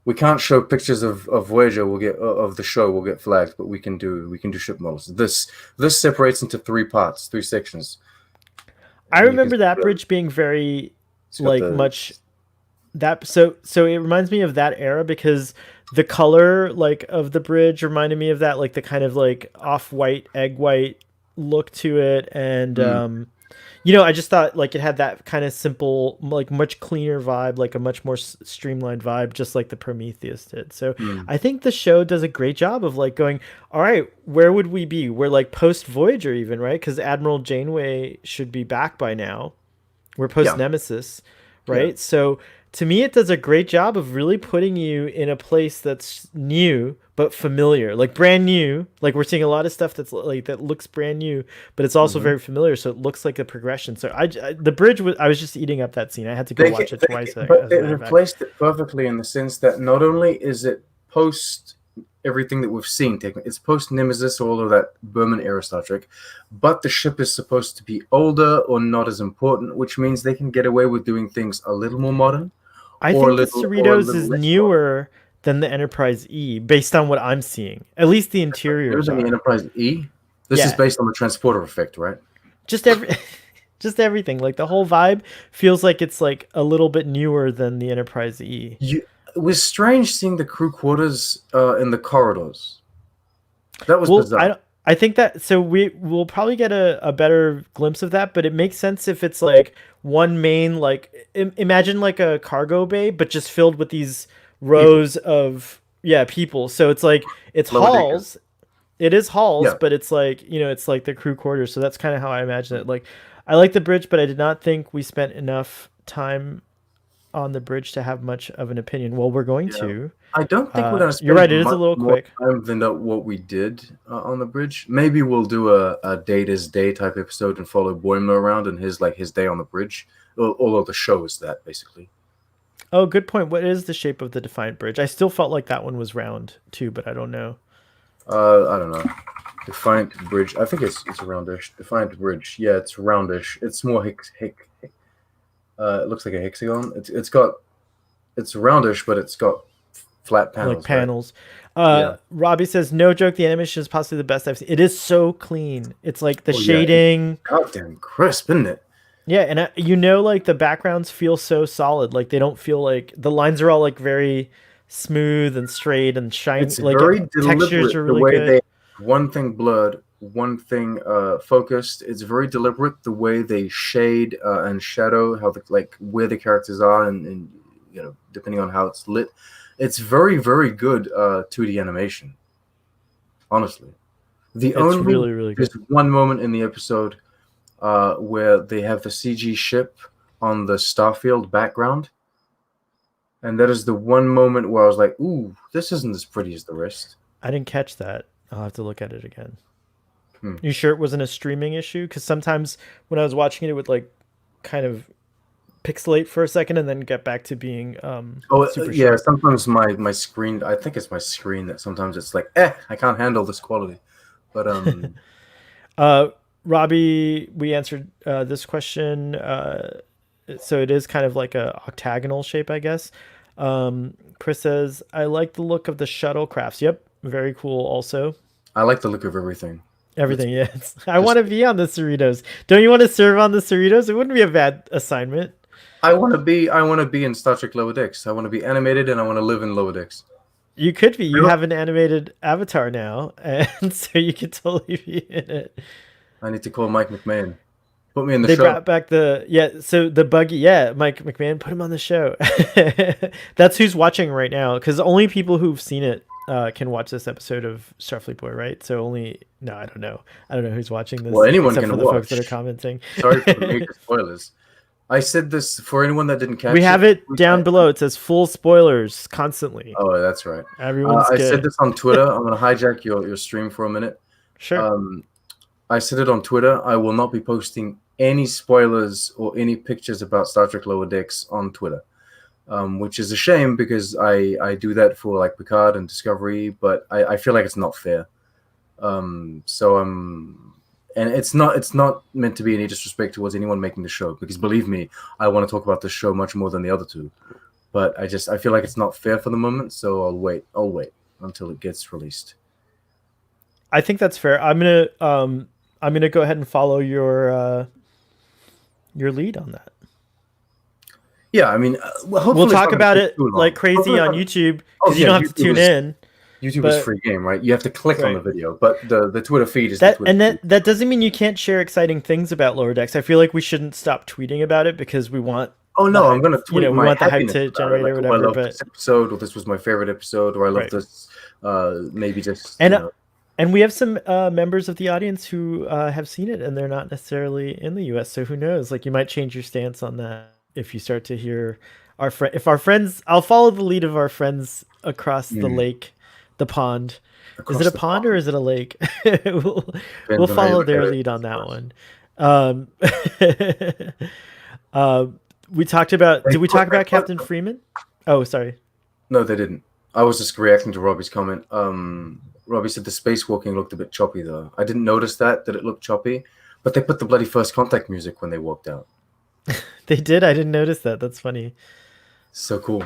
We can't show pictures of Voyager. We'll get of the show. We'll get flagged, but we can do ship models. This separates into three parts, three sections. I And you remember can that see bridge being very it's got like the- much that so it reminds me of that era because the color like of the bridge reminded me of that, like the kind of like off-white egg white look to it, and you know, I just thought like it had that kind of simple, like much cleaner vibe, like a much more streamlined vibe, just like the Prometheus did. So I think the show does a great job of like going, all right, where would we be? We're like post Voyager even, right? Because Admiral Janeway should be back by now. We're post Nemesis, right? Yeah. So to me, it does a great job of really putting you in a place that's new but familiar, like brand new. Like we're seeing a lot of stuff that's like that looks brand new, but it's also very familiar. So it looks like a progression. So the bridge was, I was just eating up that scene. I had to go watch it twice. But it replaced it perfectly in the sense that not only is it post everything that we've seen, it's post Nemesis, all of that Berman era Star Trek, but the ship is supposed to be older or not as important, which means they can get away with doing things a little more modern. I think the Cerritos is newer than the Enterprise E, based on what I'm seeing. At least the interiors Using the Enterprise E. This is based on the transporter effect, right? Just everything. Like the whole vibe feels like it's like a little bit newer than the Enterprise E. It was strange seeing the crew quarters in the corridors. That was bizarre. I think that, so we'll probably get a better glimpse of that, but it makes sense if it's like one main, like imagine like a cargo bay, but just filled with these rows of people. So it's like it's halls. It is halls, but it's like, you know, it's like the crew quarters. So that's kind of how I imagine it. Like I like the bridge, but I did not think we spent enough time on the bridge to have much of an opinion. Well, we're going to. I don't think we're going to spend you're right, it is a little more quick time than what we did on the bridge. Maybe we'll do a Data's Day type episode and follow Boimler around and his day on the bridge. Although the show is that, basically. Oh, good point. What is the shape of the Defiant Bridge? I still felt like that one was round too, but I don't know. I don't know. Defiant Bridge. I think it's roundish. Defiant Bridge. Yeah, it's roundish. It's more it looks like a hexagon. It's roundish, but it's got flat panels. Like panels. Yeah. Robbie says, no joke, the animation is possibly the best I've seen. It is so clean. It's like the shading. Goddamn crisp, isn't it? Yeah, and like the backgrounds feel so solid. Like they don't feel like the lines are all like very smooth and straight and shiny. It's like very textures deliberate are really the way good. they one thing blurred, one thing focused. It's very deliberate the way they shade and shadow how where the characters are and depending on how it's lit. It's very, very good 2D animation. Honestly, it's really, really good. There's one moment in the episode where they have the CG ship on the starfield background, and that is the one moment where I was like, "Ooh, this isn't as pretty as the rest." I didn't catch that. I'll have to look at it again. You sure it wasn't a streaming issue? Because sometimes when I was watching it would like kind of pixelate for a second and then get back to being super yeah, sharp. sometimes my screen, I think it's my screen that sometimes it's like I can't handle this quality. But Robbie, we answered this question, so it is kind of like a octagonal shape, I guess. Chris says, I like the look of the shuttlecrafts. Yep, very cool. Also, I like the look of everything. Yes, I want to be on the Cerritos. Don't you want to serve on the Cerritos? It wouldn't be a bad assignment. I want to be in Star Trek Lower Decks. I want to be animated, and I want to live in Lower Decks. You could be. You have an animated avatar now, and so you could totally be in it. I need to call Mike McMahon. Put me in the show. They brought back so the buggy. Yeah, Mike McMahon, put him on the show. That's who's watching right now, because only people who've seen it can watch this episode of Starfleet Boy, right? So I don't know who's watching this. Well, anyone except can for watch. The folks that are commenting. Sorry for the major spoilers. I said this for anyone that didn't catch it. We have it down below. It says full spoilers constantly. Oh, that's right. Everyone's good. I said this on Twitter. I'm going to hijack your stream for a minute. Sure. I said it on Twitter. I will not be posting any spoilers or any pictures about Star Trek Lower Decks on Twitter, which is a shame because I do that for like Picard and Discovery, but I feel like it's not fair. And it's not meant to be any disrespect towards anyone making the show, because believe me, I want to talk about the show much more than the other two. But I feel like it's not fair for the moment, so I'll wait until it gets released. I think that's fair. I'm gonna go ahead and follow your lead on that. Yeah, I mean, we'll talk about it like crazy on YouTube, because you don't have to tune in. YouTube is free game, right? You have to click on the video, but the Twitter feed is that, the Twitter and feed. that doesn't mean you can't share exciting things about Lower Decks. I feel like we shouldn't stop tweeting about it, because we want. Oh no, I'm gonna tweet we want the hype to generate or whatever. I love this episode, or this was my favorite episode, or I love this. Maybe just and we have some members of the audience who have seen it, and they're not necessarily in the U.S. So who knows? Like, you might change your stance on that if you start to hear if our friends. I'll follow the lead of our friends across the lake, the pond. Is it a pond or is it a lake? we'll follow their lead on that one. We talked about. Did we talk about Captain Freeman? Oh, sorry. No, they didn't. I was just reacting to Robbie's comment. Robbie said the spacewalking looked a bit choppy, though. I didn't notice that it looked choppy, but they put the bloody First Contact music when they walked out. They did? I didn't notice that. That's funny. So cool.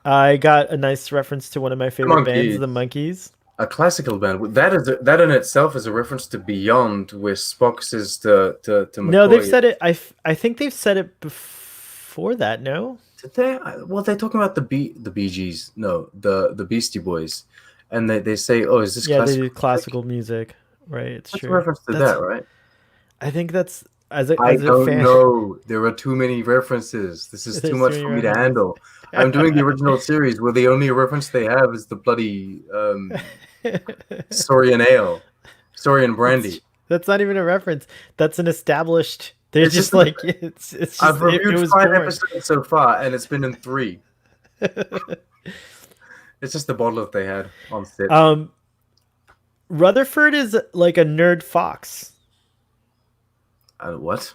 I got a nice reference to one of my favorite bands, the Monkees. A classical band. That in itself is a reference to Beyond, where Spock says to McCoy. No, they've said it. I think they've said it before that. No. Did they? Well, they're talking about the Bee Gees. No, the Beastie Boys, and they say, "Oh, is this?" Yeah, they do classical music, right? It's that's true. A reference to that, right? I think that's I don't know. There are too many references. This is too much for me to handle. I'm doing the original series where the only reference they have is the bloody Saurian ale, Saurian brandy. That's not even a reference. That's an established. There's just like it's just. I've reviewed 5 episodes so far, and it's been in 3. It's just the bottle that they had on set. Rutherford is like a nerd fox. What?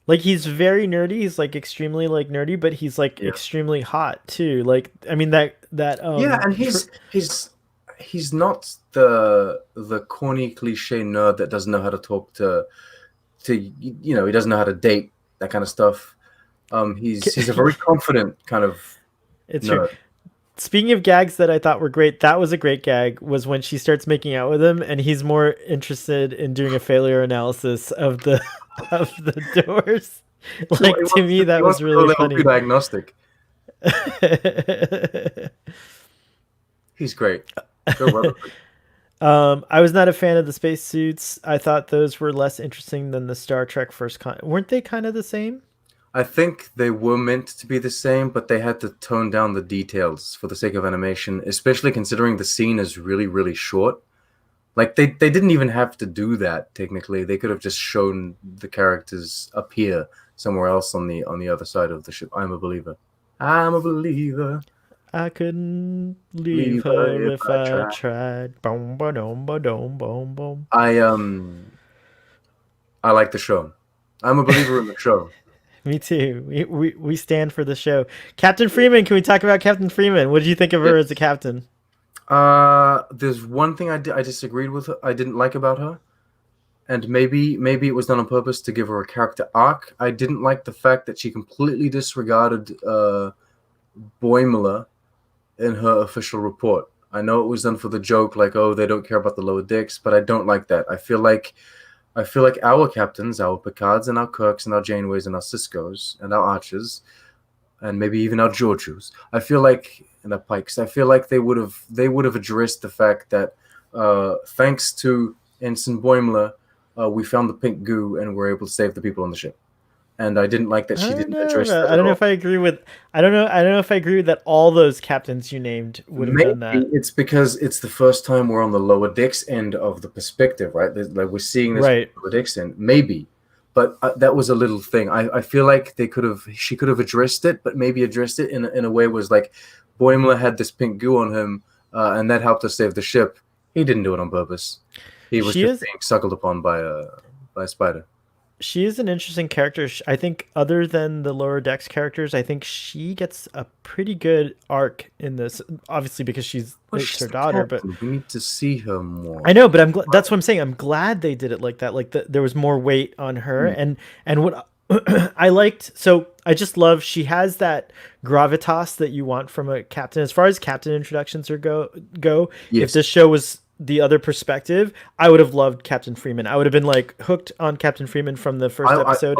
Like, he's very nerdy. He's like extremely like nerdy, but he's like extremely hot too. Like, I mean that. Yeah, and he's he's not the corny cliche nerd that doesn't know how to talk to he doesn't know how to date, that kind of stuff. He's a very confident kind of It's true. nerd. Speaking of gags that I thought were great, that was a great gag. Was when she starts making out with him, and he's more interested in doing a failure analysis of the of the doors. Like to me, that was really funny. Diagnostic. He's great. Go Rutherford. I was not a fan of the spacesuits. I thought those were less interesting than the Star Trek first weren't they kind of the same? I think they were meant to be the same, but they had to tone down the details for the sake of animation, especially considering the scene is really, really short. Like they didn't even have to do that technically. They could have just shown the characters appear somewhere else on the other side of the ship. I'm a believer. I'm a believer. I couldn't leave her if I tried. Boom, ba-dum, ba-dum, boom, boom. I like the show. I'm a believer in the show. Me too. We stand for the show. Captain Freeman, can we talk about Captain Freeman? What did you think of her as a captain? There's one thing I disagreed with her. I didn't like about her, and maybe it was done on purpose to give her a character arc. I didn't like the fact that she completely disregarded Boimler in her official report. I know it was done for the joke, like, oh, they don't care about the lower decks, but I don't like that. I feel like our captains, our Picards and our Kirks and our Janeways and our Ciscos and our Archers, and maybe even our Georgios, and our Pikes, I feel like they would have addressed the fact that thanks to Ensign Boimler, we found the pink goo and were able to save the people on the ship. And I didn't like that she didn't address that. I don't know if I agree with. I don't know if I agree that all those captains you named would have done that. It's because it's the first time we're on the lower decks end of the perspective, right? Like we're seeing this right. Lower decks end, maybe, but that was a little thing. I feel like she could have addressed it, but maybe addressed it in a way was like, Boimler had this pink goo on him, and that helped us save the ship. He didn't do it on purpose. He was just being suckled upon by a spider. She is an interesting character. I think other than the lower decks characters, I think she gets a pretty good arc in this, obviously because she's her daughter, but we need to see her more. I know, but that's what I'm saying. I'm glad they did it like that. Like there was more weight on her, and what I liked. So I just love she has that gravitas that you want from a captain. As far as captain introductions go. Yes. If this show was the other perspective, I would have loved Captain Freeman. I would have been like hooked on Captain Freeman from the first episode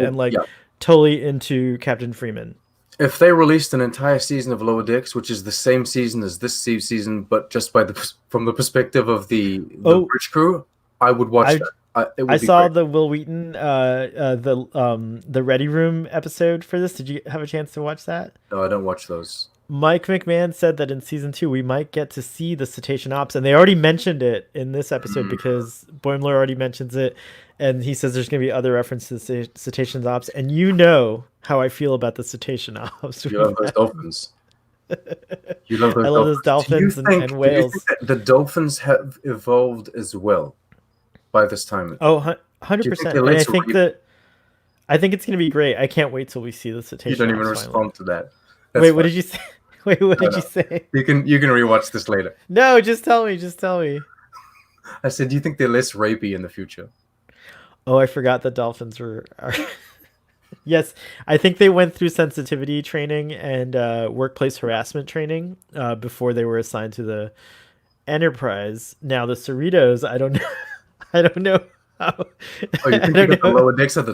totally into Captain Freeman. If they released an entire season of Lower Decks, which is the same season as this season, but just from the perspective of the bridge crew, I would watch that. I saw great. The Will Wheaton, the Ready Room episode for this. Did you have a chance to watch that? No, I don't watch those. Mike McMahon said that in season 2 we might get to see the cetacean ops, and they already mentioned it in this episode because Boimler already mentions it, and he says there's going to be other references to cetacean ops, and you know how I feel about the cetacean ops. You love those dolphins. You love those I love those dolphins and whales. Do you think that the dolphins have evolved as well by this time? Oh, 100%. I think it's going to be great. I can't wait till we see the cetacean ops. You don't even respond to that. That's Wait, fine. What did you say? Wait, what did you say? You can rewatch this later. No, just tell me. I said, do you think they're less rapey in the future? Oh, I forgot that dolphins are... Yes, I think they went through sensitivity training and workplace harassment training before they were assigned to the Enterprise. Now the Cerritos, I don't know. I don't know. Oh, you think they got the lower decks of the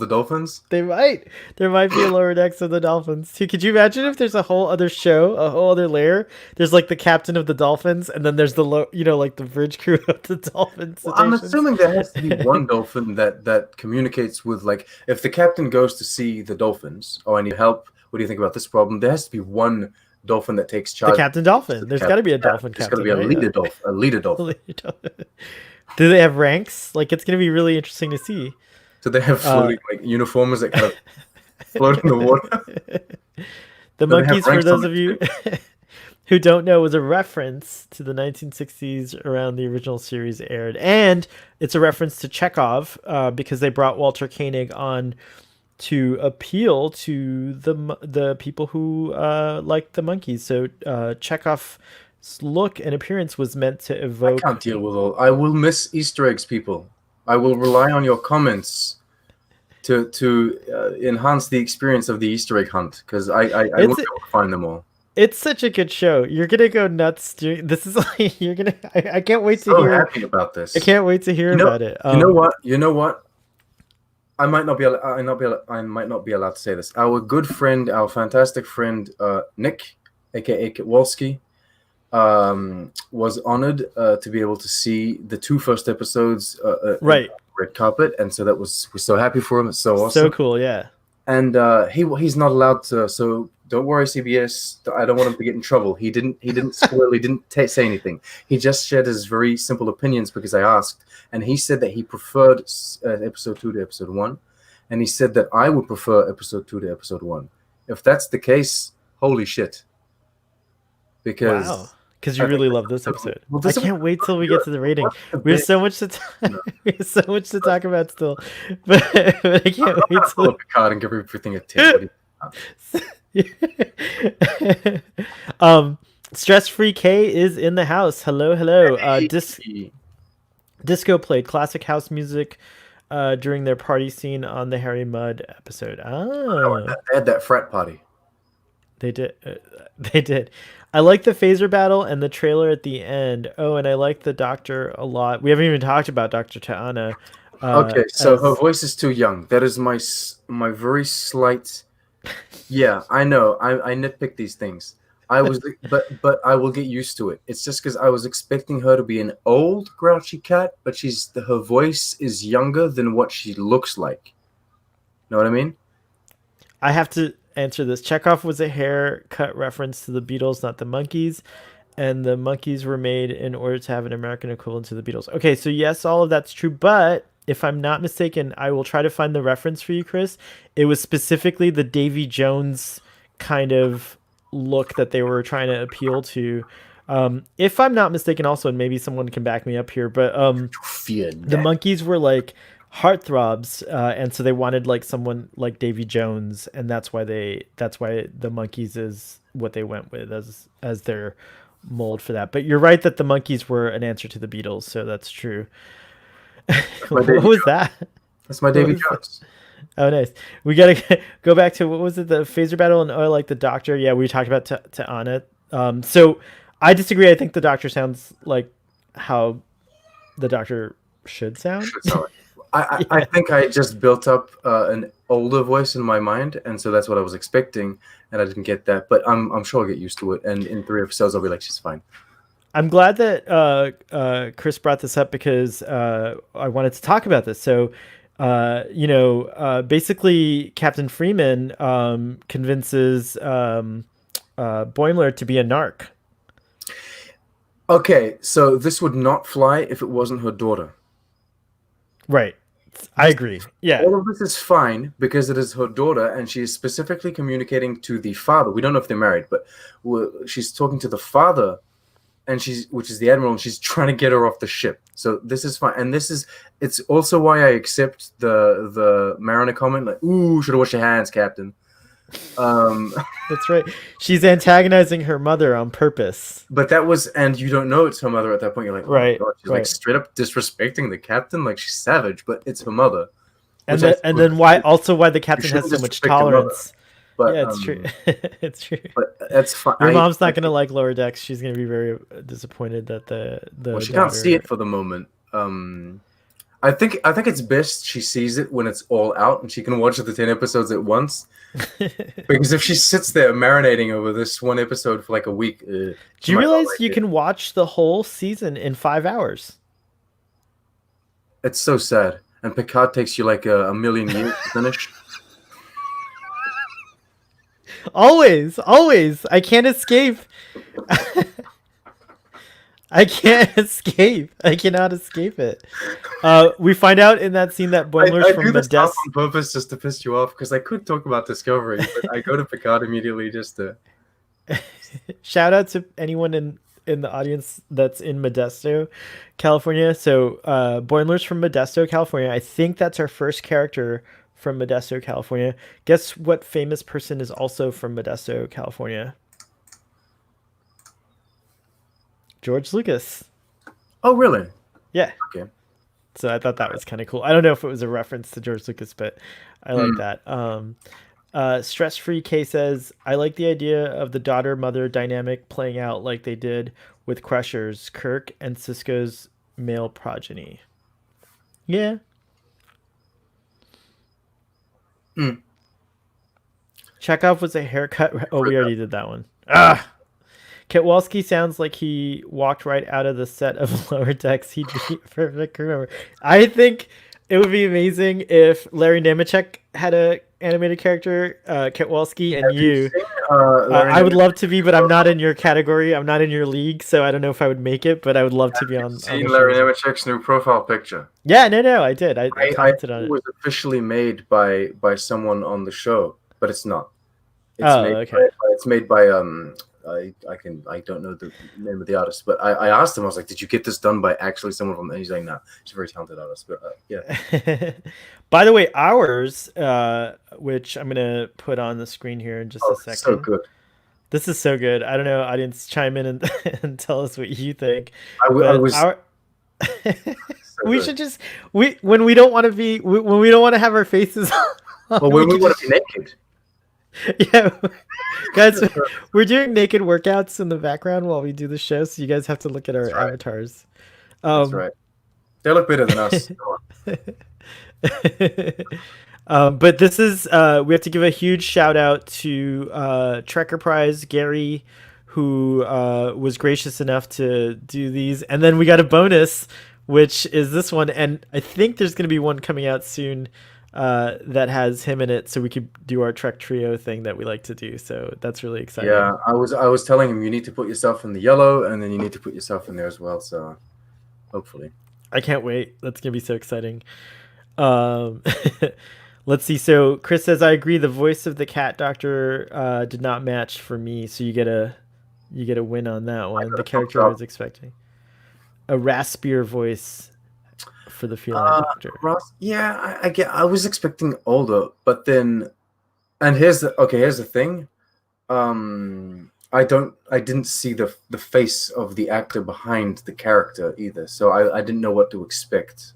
dolphins? There might be a lower decks of the dolphins too. Could you imagine if there's a whole other show, a whole other layer? There's like the captain of the dolphins, and then there's the like the bridge crew of the dolphins. Well, I'm assuming there has to be one dolphin that communicates with, like, if the captain goes to see the dolphins, I need help. What do you think about this problem? There has to be one dolphin that takes charge. The captain dolphin. There's got to be a dolphin captain. There's got to be a leader dolphin. Do they have ranks? Like, it's going to be really interesting to see. Do they have floating uniforms that kind of float in the water? The monkeys, for those of you who don't know, was a reference to the 1960s around the original series aired. And it's a reference to Chekhov because they brought Walter Koenig on to appeal to the people who like the monkeys. So Chekhov look and appearance was meant to I evoke. can't deal with all. I will miss Easter eggs, people. I will rely on your comments to enhance the experience of the Easter egg hunt, because I It's won't be able to find them all. it's such a good show. You're gonna go nuts. This is like you're gonna. I can't wait to So hear. happy about I this. can't wait to hear about it. You know what? You know what? I might not be. I might not be allowed to say this. Our good friend, our fantastic friend, Nick, aka Kowalski, was honored to be able to see the 2 first episodes Right. red carpet, and so we're so happy for him. It's so awesome. So cool. Yeah. And he's not allowed to. So don't worry, CBS. I don't want him to get in trouble. He didn't spoil. He didn't say anything. He just shared his very simple opinions because I asked, and he said that he preferred episode 2 to episode 1, and he said that I would prefer episode 2 to episode 1. If that's the case, holy shit! Because Wow. Because you really love this episode. Well, I can't wait till we get to the rating. We have so much to we have so much to talk about still, but I can't wait pull till up a card and give everything a 10. Stress Free K is in the house. Hello, hello. Disco played classic house music during their party scene on the Harry Mudd episode. They had that frat party. They did. They did. I like the phaser battle and the trailer at the end. Oh, and I like the Doctor a lot. We haven't even talked about Dr. Ta'ana. Okay, so her voice is too young. That is my very slight. Yeah, I know. I nitpick these things. But I will get used to it. It's just because I was expecting her to be an old grouchy cat, but her voice is younger than what she looks like. Know what I mean? I have to answer this. Chekhov was a haircut reference to the Beatles, not the Monkees, and the Monkees were made in order to have an American equivalent to the Beatles. Okay, so yes, all of that's true, but if I'm not mistaken, I will try to find the reference for you, Chris. It was specifically the Davy Jones kind of look that they were trying to appeal to. If I'm not mistaken, also, and maybe someone can back me up here, but the Monkees were like heartthrobs, and so they wanted like someone like Davy Jones, and that's why the Monkees is what they went with as their mold for that. But you're right that the Monkees were an answer to the Beatles, so that's true. What was that? That's my Davy Jones. Oh, nice. We gotta go back to what was it? The phaser battle and like the Doctor. Yeah, we talked about Ta'ana. So I disagree. I think the Doctor sounds like how the Doctor should sound. I think I just built up an older voice in my mind, and so that's what I was expecting, and I didn't get that. But I'm sure I'll get used to it, and in 3 episodes I'll be like, she's fine. I'm glad that Chris brought this up because I wanted to talk about this. So, basically, Captain Freeman convinces Boimler to be a narc. Okay, so this would not fly if it wasn't her daughter. Right. I agree. Yeah. All of this is fine because it is her daughter, and she is specifically communicating to the father. We don't know if they're married, but she's talking to the father, and which is the admiral, and she's trying to get her off the ship. So this is fine, and it's also why I accept the Mariner comment, like, "Ooh, should have washed your hands, Captain." That's right. She's antagonizing her mother on purpose. But that was, and you don't know it's her mother at that point. You're like, oh right, my God. She's like straight up disrespecting the captain. Like, she's savage, but it's her mother. And then why the captain has so much tolerance. But, yeah, it's true. It's true. But that's fine. Your mom's not going to like Lower Decks. She's going to be very disappointed that the well, she can't see it for the moment. I think it's best she sees it when it's all out and she can watch the 10 episodes at once. Because if she sits there marinating over this one episode for like a week, do you realize you can watch the whole season in 5 hours? It's so sad. And Picard takes you like a million years to finish. Always. I can't escape. I can't escape. I cannot escape it. We find out in that scene that Boimler's from do this Modesto. On purpose just to piss you off because I could talk about Discovery, but I go to Picard immediately just to. Shout out to anyone in the audience that's in Modesto, California. So Boimler's from Modesto, California. I think that's our first character from Modesto, California. Guess what famous person is also from Modesto, California? George Lucas. Oh, really? Yeah. Okay. So I thought that was kind of cool. I don't know if it was a reference to George Lucas, but I like that. Stress Free K says, I like the idea of the daughter mother dynamic playing out like they did with Crusher's, Kirk, and Cisco's male progeny. Yeah. Chekhov was a haircut. Oh, we already did that one. Ah! Kowalski sounds like he walked right out of the set of Lower Decks. He'd be a perfect crew member. I think it would be amazing if Larry Nemeczek had a animated character, Kowalski, and you. I would love to be, but I'm not in your category. I'm not in your league, so I don't know if I would make it. But I would love to be on. Seen Larry Nemeczek's new profile picture? Yeah, no, I did. I commented on it. It was officially made by someone on the show, but it's not. It's made by I don't know the name of the artist, but I asked him, I was like, did you get this done by actually someone from, and he's like, no, he's a very talented artist, but yeah. By the way, ours, which I'm gonna put on the screen here in just a second. So good. This is so good. I don't know, audience, chime in and tell us what you think. We should just when we don't want to have our faces on, well, when we want to be naked. Yeah, guys, we're doing naked workouts in the background while we do the show, so you guys have to look at our avatars. That's right. They look better than us. But this is we have to give a huge shout out to Trekker Prize Gary, who was gracious enough to do these, and then we got a bonus, which is this one, and I think there's going to be one coming out soon that has him in it, so we could do our Trek trio thing that we like to do. So that's really exciting. Yeah, I was telling him you need to put yourself in the yellow, and then you need to put yourself in there as well. So hopefully, I can't wait. That's gonna be so exciting. Let's see. So Chris says, I agree. The voice of the cat doctor did not match for me, so you get a win on that one. The character I was expecting a raspier voice for the feline doctor. Yeah, I was expecting older, but then, and here's the thing, I didn't see the face of the actor behind the character either, so I didn't know what to expect.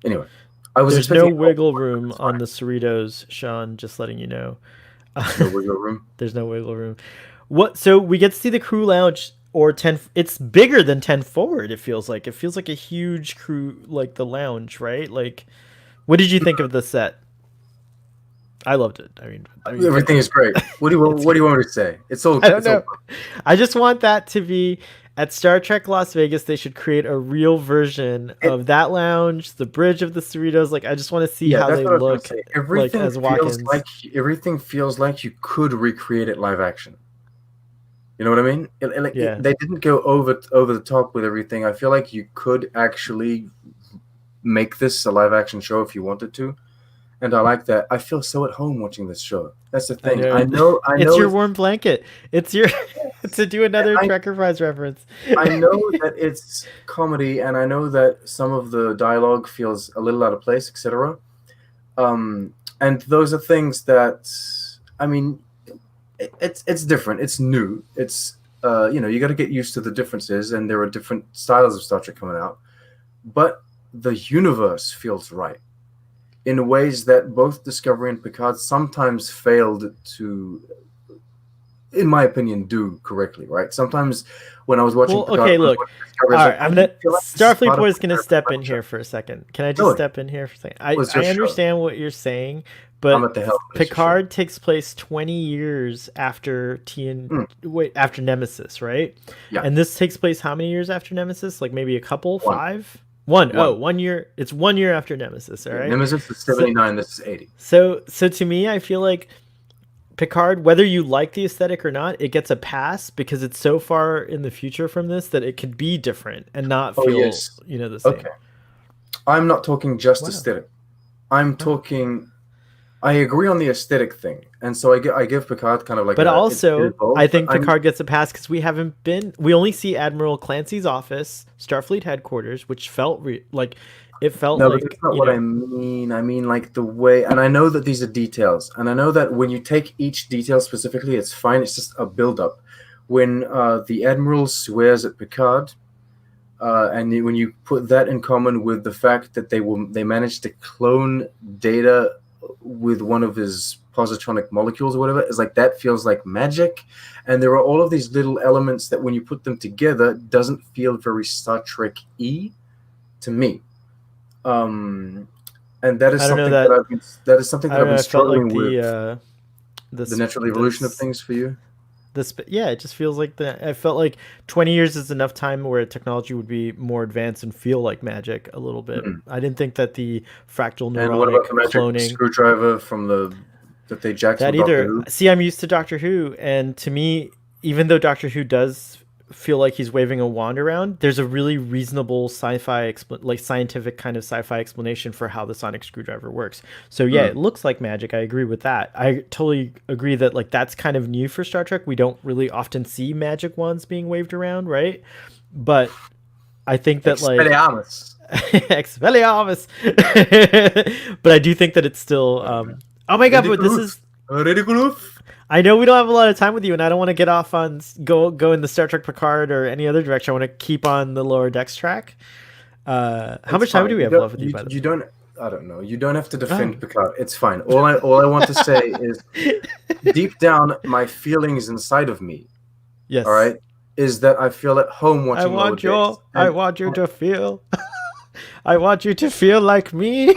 Anyway, there's no wiggle room on the Cerritos, Sean. Just letting you know. No wiggle room. There's no wiggle room. What? So we get to see the crew lounge. Or 10, it's bigger than 10 forward. It feels like a huge crew, like the lounge, right? Like, what did you think of the set? I loved it. I mean everything is great. What do you want me to say? It's all. I don't know. I just want that to be at Star Trek Las Vegas. They should create a real version of that lounge, the bridge of the Cerritos. Like, I just want to see how they look. Everything as Walkins. Everything feels like you could recreate it live action. You know what I mean? They didn't go over the top with everything. I feel like you could actually make this a live action show if you wanted to, and I like that. I feel so at home watching this show. That's the thing. I know. It's your warm blanket. It's your to do another Trekker Prize reference. I know that it's comedy, and I know that some of the dialogue feels a little out of place, etc. And those are things that, I mean, it's different. It's new. It's you got to get used to the differences, and there are different styles of Star Trek coming out. But the universe feels right in ways that both Discovery and Picard sometimes failed to, in my opinion, do correctly. Right? Sometimes when I was watching, Picard, okay, look. All right, Starfleet Boy is going to step in here for a second. Can I just step in here for a second? I understand what you're saying. But Picard takes place 20 years after after Nemesis, right? Yeah. And this takes place how many years after Nemesis? Like maybe a couple, 5? One. Oh, 1 year. It's 1 year after Nemesis, all right? Nemesis is 79, this is 80. So to me, I feel like Picard, whether you like the aesthetic or not, it gets a pass because it's so far in the future from this that it could be different and not feel, the same. Okay. I'm not talking just aesthetic. I'm talking... I agree on the aesthetic thing, and so I give Picard kind of like. But also, I think Picard gets a pass because we only see Admiral Clancy's office, Starfleet headquarters, which felt like it felt no, like. But that's not what I mean. I mean like the way, and I know that these are details, and I know that when you take each detail specifically, it's fine. It's just a build-up. when the Admiral swears at Picard, and when you put that in common with the fact that they managed to clone Data with one of his positronic molecules or whatever, it's like that feels like magic. And there are all of these little elements that when you put them together doesn't feel very Star Trek-y to me. And that is something that I've been struggling with. The natural evolution of things for you. It just feels like that. I felt like 20 years is enough time where technology would be more advanced and feel like magic a little bit. I didn't think that the fractal neuronic and what about the magic cloning screwdriver from that they jacked that either. Doctor Who? See, I'm used to Doctor Who, and to me, even though Doctor Who does feel like he's waving a wand around, there's a really reasonable scientific kind of sci-fi explanation for how the sonic screwdriver works. So yeah, it looks like magic. I agree with that. I totally agree that like that's kind of new for Star Trek. We don't really often see magic wands being waved around, right? But I think that Expelliarmus. Expelliarmus. But I do think that it's still oh my god, but this is ridiculous. I know we don't have a lot of time with you, and I don't want to get off on go in the Star Trek Picard or any other direction. I want to keep on the Lower Decks track. How much time do we have left with you? By the way, I don't know. You don't have to defend Picard. It's fine. All I want to say is, deep down, my feelings inside of me. Yes. All right. Is that I feel at home watching Lower Decks. I want you to feel. I want you to feel like me.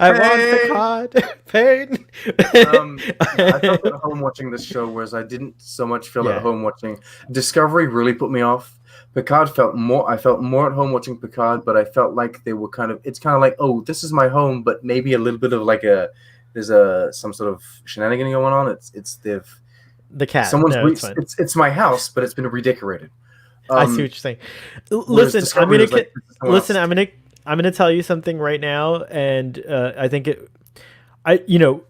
I want Picard. Pain. I felt at home watching this show, whereas I didn't so much feel at home watching Discovery. Really put me off. Picard I felt more at home watching Picard, but I felt like they were it's kind of like, oh, this is my home, but maybe a little bit of like there's some sort of shenanigan going on. The cat. It's my house, but it's been redecorated. I see what you're saying. Listen, I'm gonna tell you something right now, and I think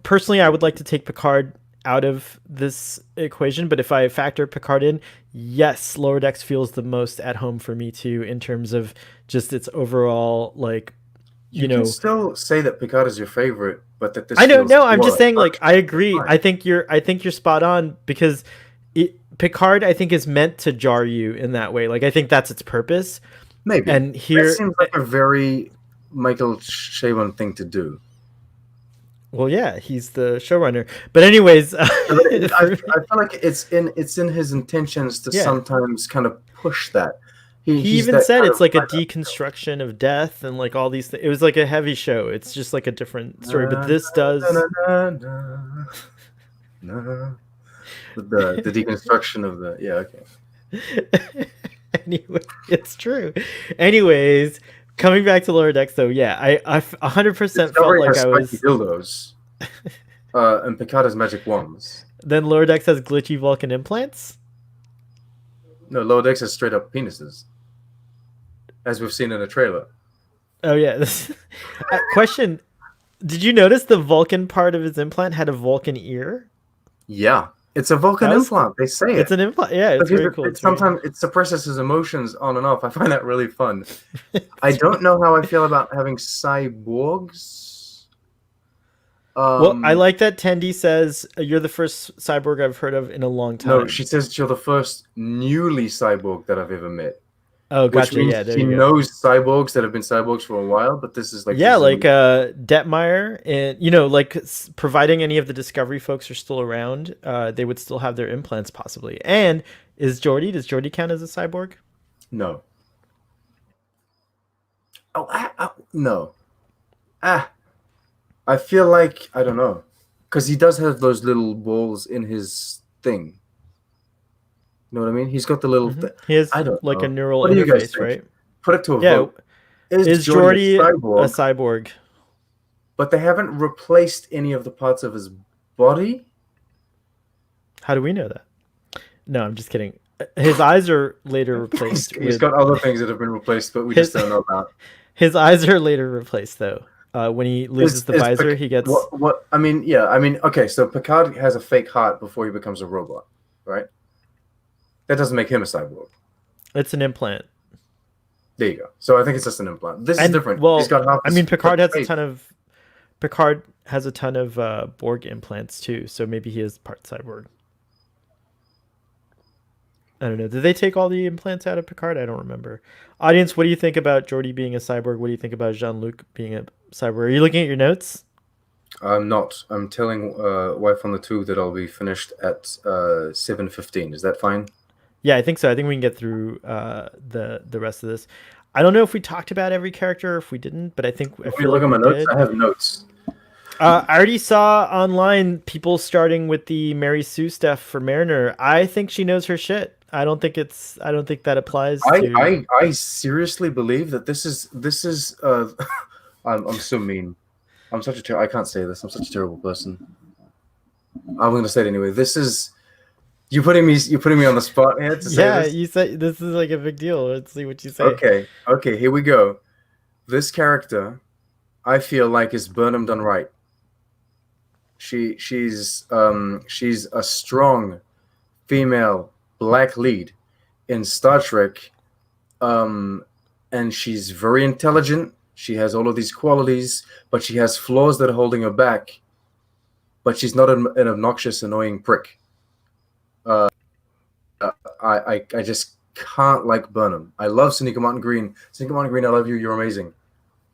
personally, I would like to take Picard out of this equation, but if I factor Picard in, yes, Lower Decks feels the most at home for me too, in terms of just its overall you can still say that Picard is your favorite, but that this. I'm just saying, I agree. Fine. I think you're spot on, because Picard, I think, is meant to jar you in that way. Like, I think that's its purpose. Maybe. And here it seems like a very Michael Chabon thing to do. Well, yeah, he's the showrunner. But anyways, I feel like it's in his intentions to sometimes kind of push that. He even said it's like a deconstruction of death and like all these things. It was like a heavy show. It's just like a different story, but this does the deconstruction of okay. Anyway, it's true. Anyways, coming back to Lower Decks, though, I 100% felt like I was dildos, and Picard has magic wands. Then Lower Decks has glitchy Vulcan implants. No, Lower Decks has straight up penises, as we've seen in a trailer. Oh yeah. Question: did you notice the Vulcan part of his implant had a Vulcan ear? Yeah. It's a Vulcan implant. They say it's an implant. Yeah, it's very cool. Sometimes it suppresses his emotions on and off. I find that really fun. I don't know how I feel about having cyborgs. Well, I like that Tendi says you're the first cyborg I've heard of in a long time. No, she says you're the first newly cyborg that I've ever met. Oh, gotcha. Which means she knows cyborgs that have been cyborgs for a while, but this is like Detmeyer, and providing any of the Discovery folks are still around, they would still have their implants possibly. And does Geordi count as a cyborg? No. No. I feel like I don't know, because he does have those little balls in his thing. You know what I mean? He's got the little. He has a neural interface, right? Put it to a vote. Is Geordi a cyborg? But they haven't replaced any of the parts of his body. How do we know that? No, I'm just kidding. His eyes are later replaced. He's got other things that have been replaced, but we just don't know about. His eyes are later replaced, though. When he loses the visor, he gets. Okay. So Picard has a fake heart before he becomes a robot, right? That doesn't make him a cyborg. It's an implant. There you go. So I think it's just an implant. This is different. Well, he's got half Picard has a ton of Picard has a ton of Borg implants too, so maybe he is part cyborg. I don't know. Did they take all the implants out of Picard? I don't remember. Audience, what do you think about Geordi being a cyborg? What do you think about Jean-Luc being a cyborg? Are you looking at your notes? I'm not. I'm telling Wife on the Two that I'll be finished at 7:15. Is that fine? Yeah, I think so. I think we can get through the rest of this. I don't know if we talked about every character or if we didn't, but I think I feel Look like at my we notes. did. I have notes. I already saw online people starting with the Mary Sue stuff for Mariner. I think she knows her shit. I don't think that applies to. I seriously believe that this is. I'm so mean. I'm such a I can't say this. I'm such a terrible person. I'm going to say it anyway. This is you're putting me on the spot here to say Yeah, this. you said this is like a big deal. Let's see what you say. Okay, here we go. This character, I feel like, is Burnham done right. She's a strong female black lead in Star Trek, and she's very intelligent. She has all of these qualities, but she has flaws that are holding her back. But she's not an obnoxious, annoying prick. I just can't like Burnham. I love Sonequa Martin Green. Sonequa Martin Green, I love you. You're amazing.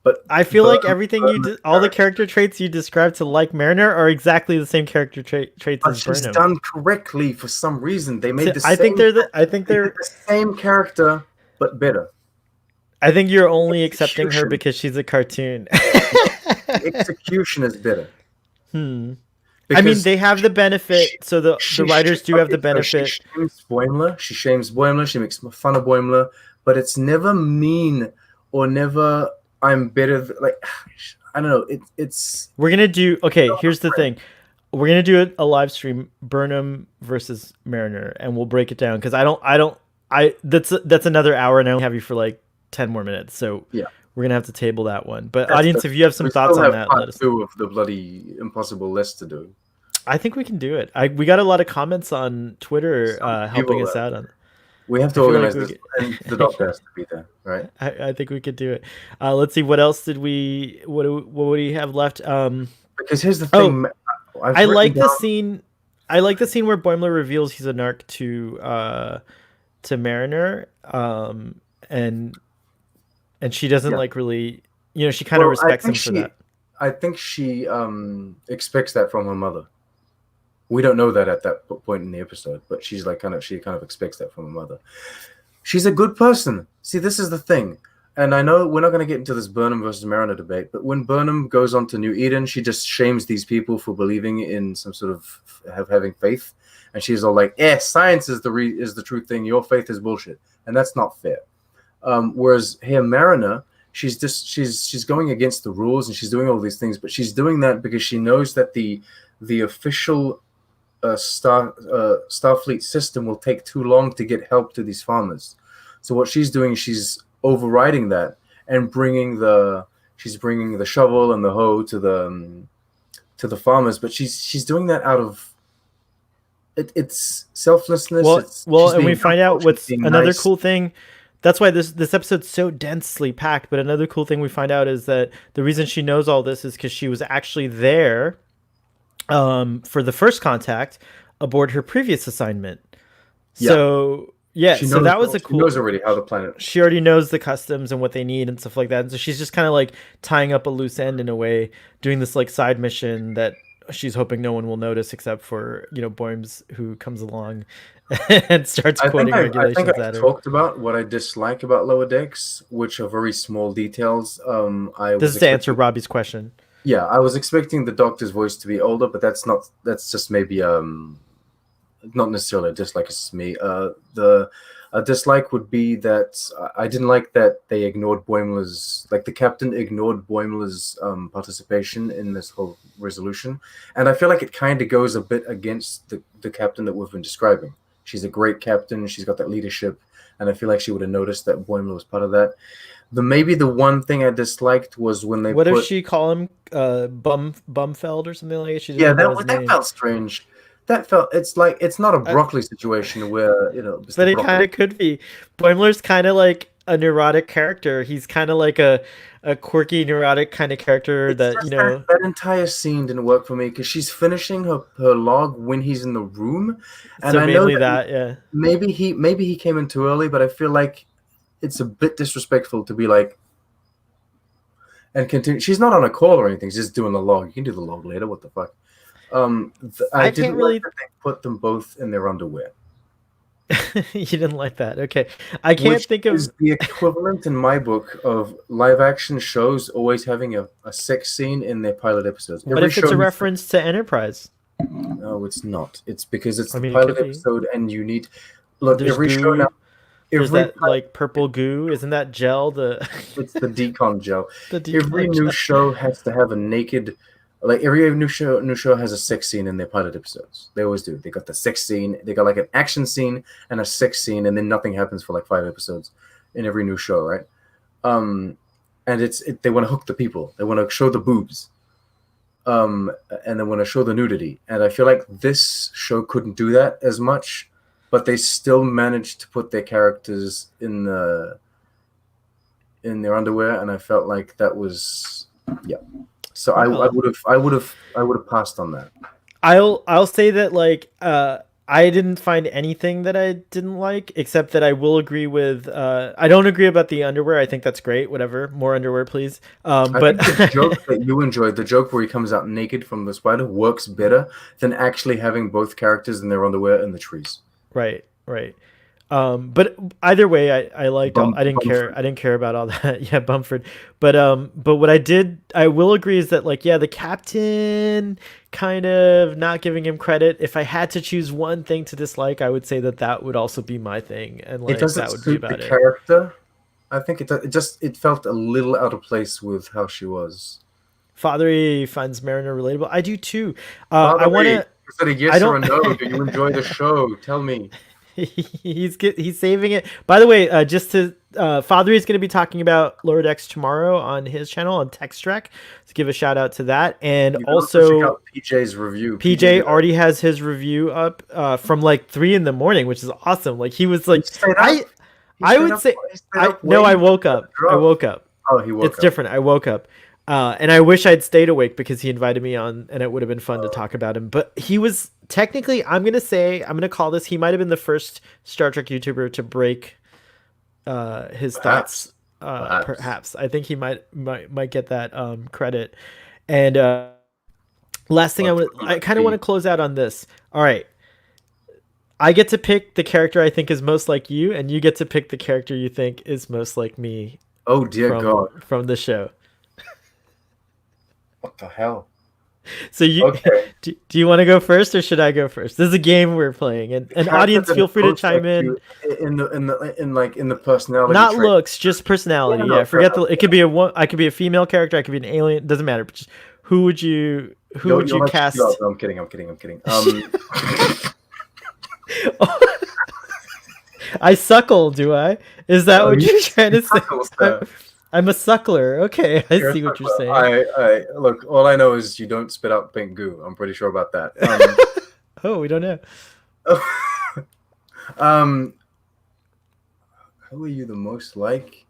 But I feel like everything all the character traits you described to like Mariner are exactly the same character traits as she's Burnham. done correctly for some reason. They made the I think they're the same character but better. I think you're only accepting her because she's a cartoon. Execution is better. I mean, they have the benefit. So the writers do have the benefit. She shames Boimler. She makes fun of Boimler, but it's never mean or never. I'm better. Like, I don't know. It's. We're gonna do. Okay, here's the thing. We're gonna do a live stream, Burnham versus Mariner, and we'll break it down because that's another hour, and I only have you for like 10 more minutes. So yeah, we're gonna have to table that one. But audience, if you have some thoughts on that, let us know. Two of the bloody impossible list to do. I think we can do it. We got a lot of comments on Twitter helping us out on. We have to organize this, and the doctor has to be there, right? I think we could do it. Let's see, what else did we? What do we have left? Because here's the thing. I like the scene. I like the scene where Boimler reveals he's a narc to Mariner, and she doesn't like really, she kind of respects him for that. I think she expects that from her mother. We don't know that at that point in the episode, but she's like she kind of expects that from her mother. She's a good person. See, this is the thing. And I know we're not going to get into this Burnham versus Mariner debate, but when Burnham goes on to New Eden, she just shames these people for believing in some sort of having faith. And she's all like, science is the true thing. Your faith is bullshit. And that's not fair. Whereas here, Mariner, she's going against the rules and she's doing all these things, but she's doing that because she knows that the official Starfleet system will take too long to get help to these farmers. So what she's doing, she's overriding that and bringing the shovel and the hoe to the farmers. But she's doing that out of it's selflessness. And we find out what's another cool thing. That's why this episode's so densely packed. But another cool thing we find out is that the reason she knows all this is because she was actually there for the first contact aboard her previous assignment. So so that was she knows already how the planet. She already knows the customs and what they need and stuff like that. And so she's just kind of like tying up a loose end in a way, doing this like side mission that she's hoping no one will notice except for Boims, who comes along and starts quoting regulations at her. I think I talked about what I dislike about Lower Decks, which are very small details. This is to answer Robbie's question. Yeah, I was expecting the Doctor's voice to be older, but that's just maybe not necessarily a dislike. It's me. The dislike would be that I didn't like that they ignored Boimler's, like the captain ignored Boimler's participation in this whole resolution, and I feel like it kind of goes a bit against the captain that we've been describing. She's a great captain. She's got that leadership, and I feel like she would have noticed that Boimler was part of that. Maybe the one thing I disliked was when they. What if she call him Bumfeld or something like that? That felt strange. That felt it's not a broccoli situation where But it kind of could be. Boimler's kind of like a neurotic character. He's kind of like a quirky, neurotic kind of character It's that, just that entire scene didn't work for me because she's finishing her log when he's in the room, and So I know mainly that that, yeah. maybe he came in too early, but I feel like it's a bit disrespectful to be like and continue. She's not on a call or anything. She's just doing the log. You can do the log later. What the fuck? I can't didn't really. like that they put them both in their underwear. You didn't like that, okay? I can't Which think is of. the equivalent in my book of live action shows always having a sex scene in their pilot episodes. What if it's a reference to Enterprise? No, it's not. It's because it's I the mean, it pilot could be. episode, and you need look There's every show now. goo. There's Every that like purple goo. Isn't that gel? it's the decon gel. The Every decon new gel. show has to have a naked. Like every new show has a sex scene in their pilot episodes. They always do. They got the sex scene. They got like an action scene and a sex scene, and then nothing happens for like 5 episodes in every new show, right? And they want to hook the people. They want to show the boobs, and they want to show the nudity. And I feel like this show couldn't do that as much, but they still managed to put their characters in their underwear, and I felt like that was So I would have passed on that. I'll say that like I didn't find anything that I didn't like, except that I will agree with. I don't agree about the underwear. I think that's great. Whatever, more underwear, please. But I think the joke that you enjoyed, the joke where he comes out naked from the spider, works better than actually having both characters in their underwear in the trees. Right. But either way, I liked. I didn't care. Bumford. I didn't care about all that. Yeah, Bumford. But what I will agree is that like, yeah, the captain kind of not giving him credit. If I had to choose one thing to dislike, I would say that would also be my thing, and like It doesn't that would be suit about the it. character. I think it felt a little out of place with how she was. Fathery finds Mariner relatable. I do too. I Father want Ray, to. is it a I yes or a don't. no? Do you enjoy the show? Tell me. He's saving it. By the way, just to Father is going to be talking about Lower Decks tomorrow on his channel on Textrack. Let's give a shout out to that. And You can also check also, out PJ's review. PJ already has his review up from like 3 in the morning, which is awesome. Like he was like, I would say, no, I woke up. I woke up. Oh, he woke up. It's different. I woke up. And I wish I'd stayed awake because he invited me on and it would have been fun to talk about him. But he was technically, I'm going to call this, he might have been the first Star Trek YouTuber to break his thoughts. Perhaps. I think he might get that credit. And last thing I kind of want to close out on this. All right. I get to pick the character I think is most like you, and you get to pick the character you think is most like me. Oh, dear God. From the show. What the hell? So okay. do you want to go first or should I go first? This is a game we're playing, and audience, feel free to chime in. In the personality. Not looks, just personality. Yeah, forget the. It could be I could be a female character. I could be an alien. Doesn't matter. Just, who would you cast? No, I'm kidding. I suckle, do I? Is that what you're trying to say? I'm a suckler. Okay, I see what you're saying. I look. All I know is you don't spit out pink goo. I'm pretty sure about that. Oh, we don't know. Who are you the most like?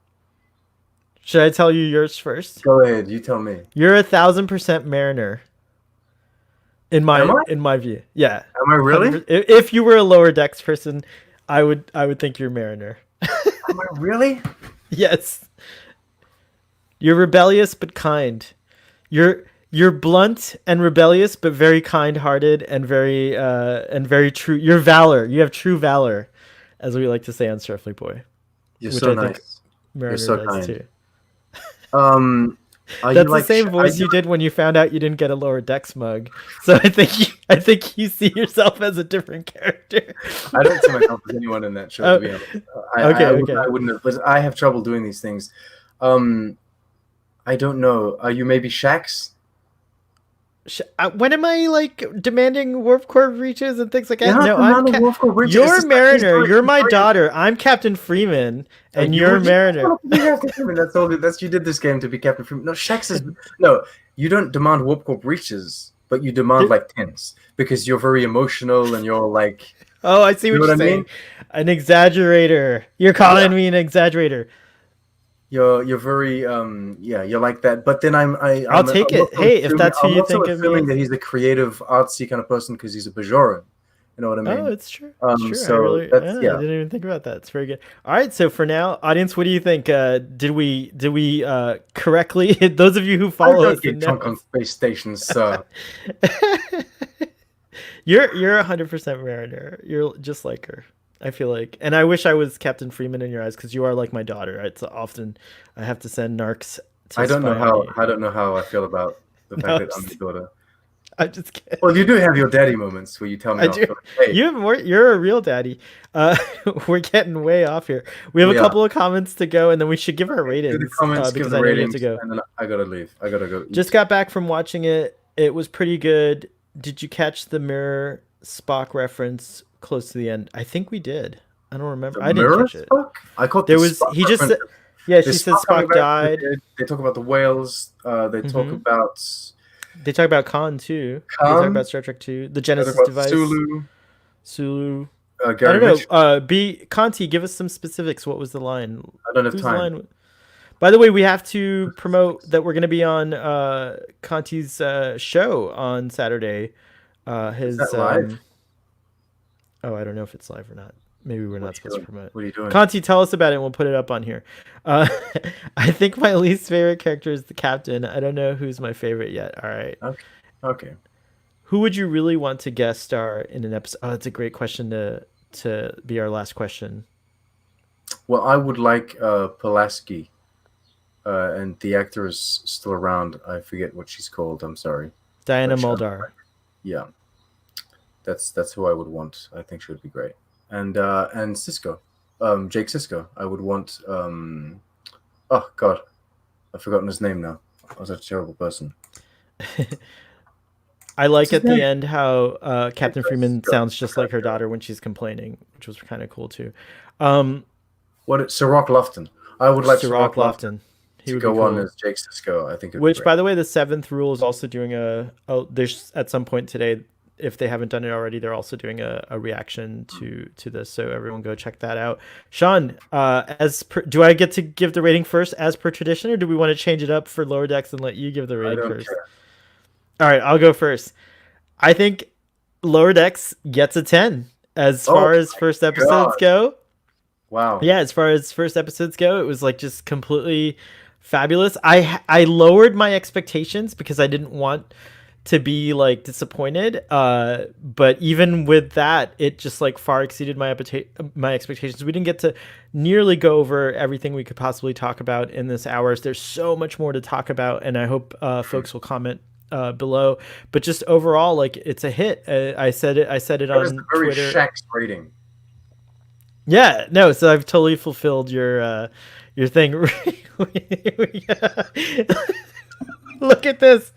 Should I tell you yours first? Go ahead. You tell me. You're 1,000% Mariner. In my view, yeah. Am I really? If you were a Lower Decks person, I would think you're Mariner. Am I really? Yes. You're rebellious but kind. You're blunt and rebellious but very kind-hearted and very true. You're valor. You have true valor, as we like to say on Starfleet Boy. You're so nice. You're so kind. Too. That's the same voice you did when you found out you didn't get a Lower Decks mug. So I think you see yourself as a different character. I don't see myself as anyone in that show. To be honest. I wouldn't have. But I have trouble doing these things. I don't know. Are you maybe Shax? When am I like demanding warp core breaches and things like that? No, you're Mariner. You're my daughter. I'm Captain Freeman, and you're Mariner. That's all. You did this game to be Captain Freeman. No, Shax is no. You don't demand warp core breaches, but you demand like tense because you're very emotional and you're like. Oh, I see what you're saying. An exaggerator. You're calling me an exaggerator. you're very you're like that. But then I'll take it. Hey, if that's who you think of me, that he's a creative, artsy kind of person because he's a Bajoran. You know what I mean? Oh, it's true. It's true. So I didn't even think about that. It's very good. All right. So for now, audience, what do you think? Did we correctly? Those of you who follow us, get drunk on space stations, so. You're 100% Mariner. You're just like her. I feel like, and I wish I was Captain Freeman in your eyes because you are like my daughter. It's often I have to send narcs. I don't know how I feel about the fact that I'm your daughter. I'm just kidding. Well, you do have your daddy moments where you tell me. I do. Hey. You're a real daddy. We're getting way off here. We have a couple of comments to go, and then we should give our ratings. Do the comments, because give the I know ratings, you have to go. And then I gotta leave. I gotta go eat. Just got back from watching it. It was pretty good. Did you catch the Mirror Spock reference close to the end? I think we did. I don't remember. I didn't catch it. Spock? I caught there was. He just said, yeah. She said Spock died. They talk about the whales. They talk about. They talk about Khan too. They talk about Star Trek 2, the Genesis device. Sulu. I don't know. Conti, give us some specifics. What was the line? I don't have time. By the way, we have to promote that we're going to be on Conti's show on Saturday. His Is that live? I don't know if it's live or not. Maybe we're not supposed to promote. What are you doing? Conti, tell us about it and we'll put it up on here. I think my least favorite character is the captain. I don't know who's my favorite yet. All right. Okay. Who would you really want to guest star in an episode? Oh, that's a great question to be our last question. Well, I would like Pulaski. And the actor is still around. I forget what she's called. I'm sorry. Diana Muldaur. Yeah. That's who I would want. I think she would be great. And Sisko, Jake Sisko. I would want. Oh God, I've forgotten his name now. I was a terrible person. I like at the end how Captain Freeman sounds just like her daughter when she's complaining, which was kind of cool too. Sir Rock Lofton. I would like Sir Rock Lofton. He would go on as Jake Sisko. I think. Which, by the way, the Seventh Rule is also doing there's at some point today. If they haven't done it already, they're also doing a reaction to this. So everyone go check that out. Sean, do I get to give the rating first as per tradition, or do we want to change it up for Lower Decks and let you give the rating first? Care. All right, I'll go first. I think Lower Decks gets a 10 as far as first episodes go. Wow. Yeah, as far as first episodes go, it was like just completely fabulous. I lowered my expectations because I didn't want to be like disappointed, but even with that, it just like far exceeded my expectations. We didn't get to nearly go over everything we could possibly talk about in this hours. There's so much more to talk about, and I hope folks will comment below. But just overall, like, it's a hit. I said it on Twitter. Shaq's rating. Yeah, no. So I've totally fulfilled your thing. Look at this.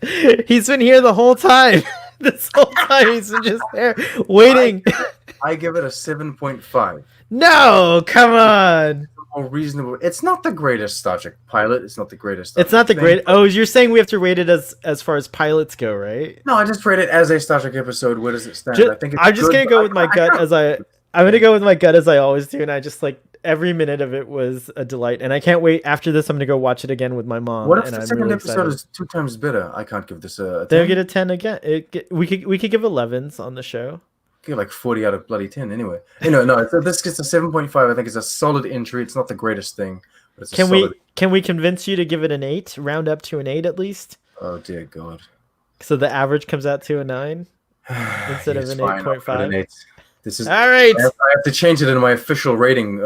He's been here the whole time. This whole time he's been just there waiting. I give it a 7.5. No, come on. More reasonable. It's not the greatest Star Trek pilot. It's not the greatest. It's not the great. Oh, you're saying we have to rate it as far as pilots go, right? No, I just rate it as a Star Trek episode. Where does it stand? I think I'm just gonna go with my gut as I'm gonna go with my gut as I always do, and I just like every minute of it was a delight, and I can't wait. After this, I'm gonna go watch it again with my mom. What if the second episode is 2 times better? I can't give this a 10. They'll get a 10 again. We could give 11s on the show. Get like 40 out of bloody 10 anyway. No. So this gets a 7.5. I think it's a solid entry. It's not the greatest thing, but it's Can we convince you to give it an 8? Round up to an 8 at least. Oh dear God. So the average comes out to a 9 instead of an 8.5. This is all right. I have to change it in my official rating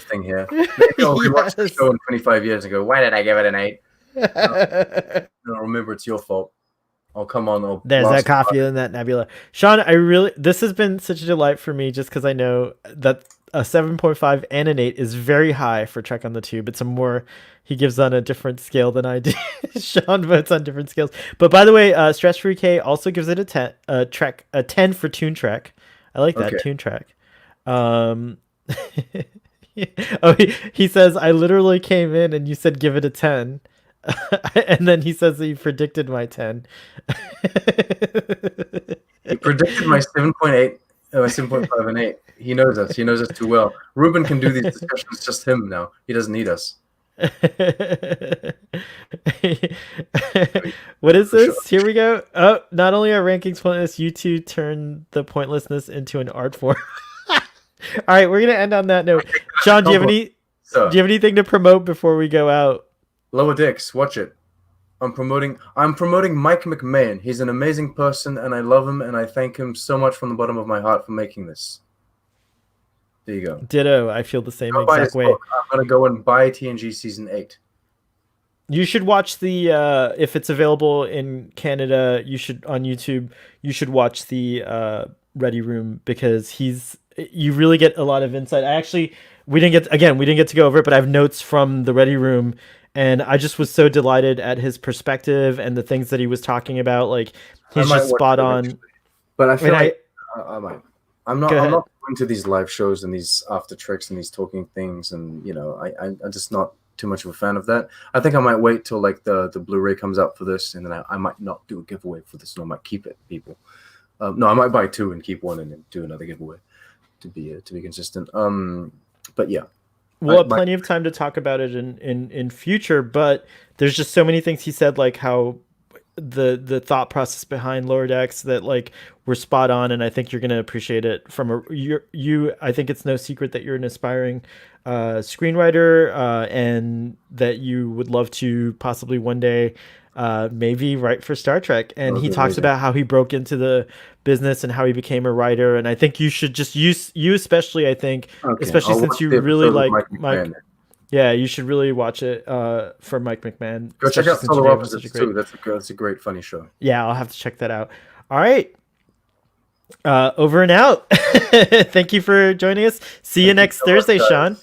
thing here. We watch the show in 25 years and go, why did I give it an 8? No, remember, it's your fault. Oh, come on. There's that coffee in that nebula. Sean, this has been such a delight for me just because I know that a 7.5 and an 8 is very high for Trek on the Tube. It's he gives on a different scale than I do. Sean votes on different scales. But by the way, Stress Free K also gives it a 10 for Toon Trek. I like that. Okay. Toon Trek. He says, I literally came in and you said give it a 10. And then he says that you predicted my 10. He predicted my 7.8, my 7.5 and 8. He knows us. He knows us too well. Ruben can do these discussions just him now. He doesn't need us. What is For sure. this? Here we go. Oh, not only are rankings pointless, you two turn the pointlessness into an art form. All right, we're gonna end on that note. Sean, do you have anything to promote before we go out? Lower Decks, watch it. I'm promoting Mike McMahon. He's an amazing person and I love him and I thank him so much from the bottom of my heart for making this. There you go. Ditto. I feel the same Go buy exact his way. book. I'm gonna go and buy TNG season 8. You should watch the if it's available in Canada, you should on YouTube, you should watch the Ready Room because you really get a lot of insight. We didn't get to go over it, but I have notes from the Ready Room and I just was so delighted at his perspective and the things that he was talking about. Like he's just spot on. But I feel like I might. I'm not going to these live shows and these after tricks and these talking things, and I'm just not too much of a fan of that. I think I might wait till like the Blu-ray comes out for this, and then I might not do a giveaway for this, and I might keep it, people. No, I might buy 2 and keep 1 and then do another giveaway to be consistent. But yeah. We'll have plenty of time to talk about it in future, but there's just so many things he said, like how the thought process behind Lower Decks that like were spot on, and I think you're gonna appreciate it from I think it's no secret that you're an aspiring screenwriter, and that you would love to possibly one day maybe write for Star Trek. And he talks about how he broke into the business and how he became a writer. And I think you should just you especially, I think, especially since you really like Mike. Yeah, you should really watch it for Mike McMahon. Go check out Solar Opposites too. That's a great funny show. Yeah, I'll have to check that out. All right. Over and out. Thank you for joining us. See you next Thursday, Sean.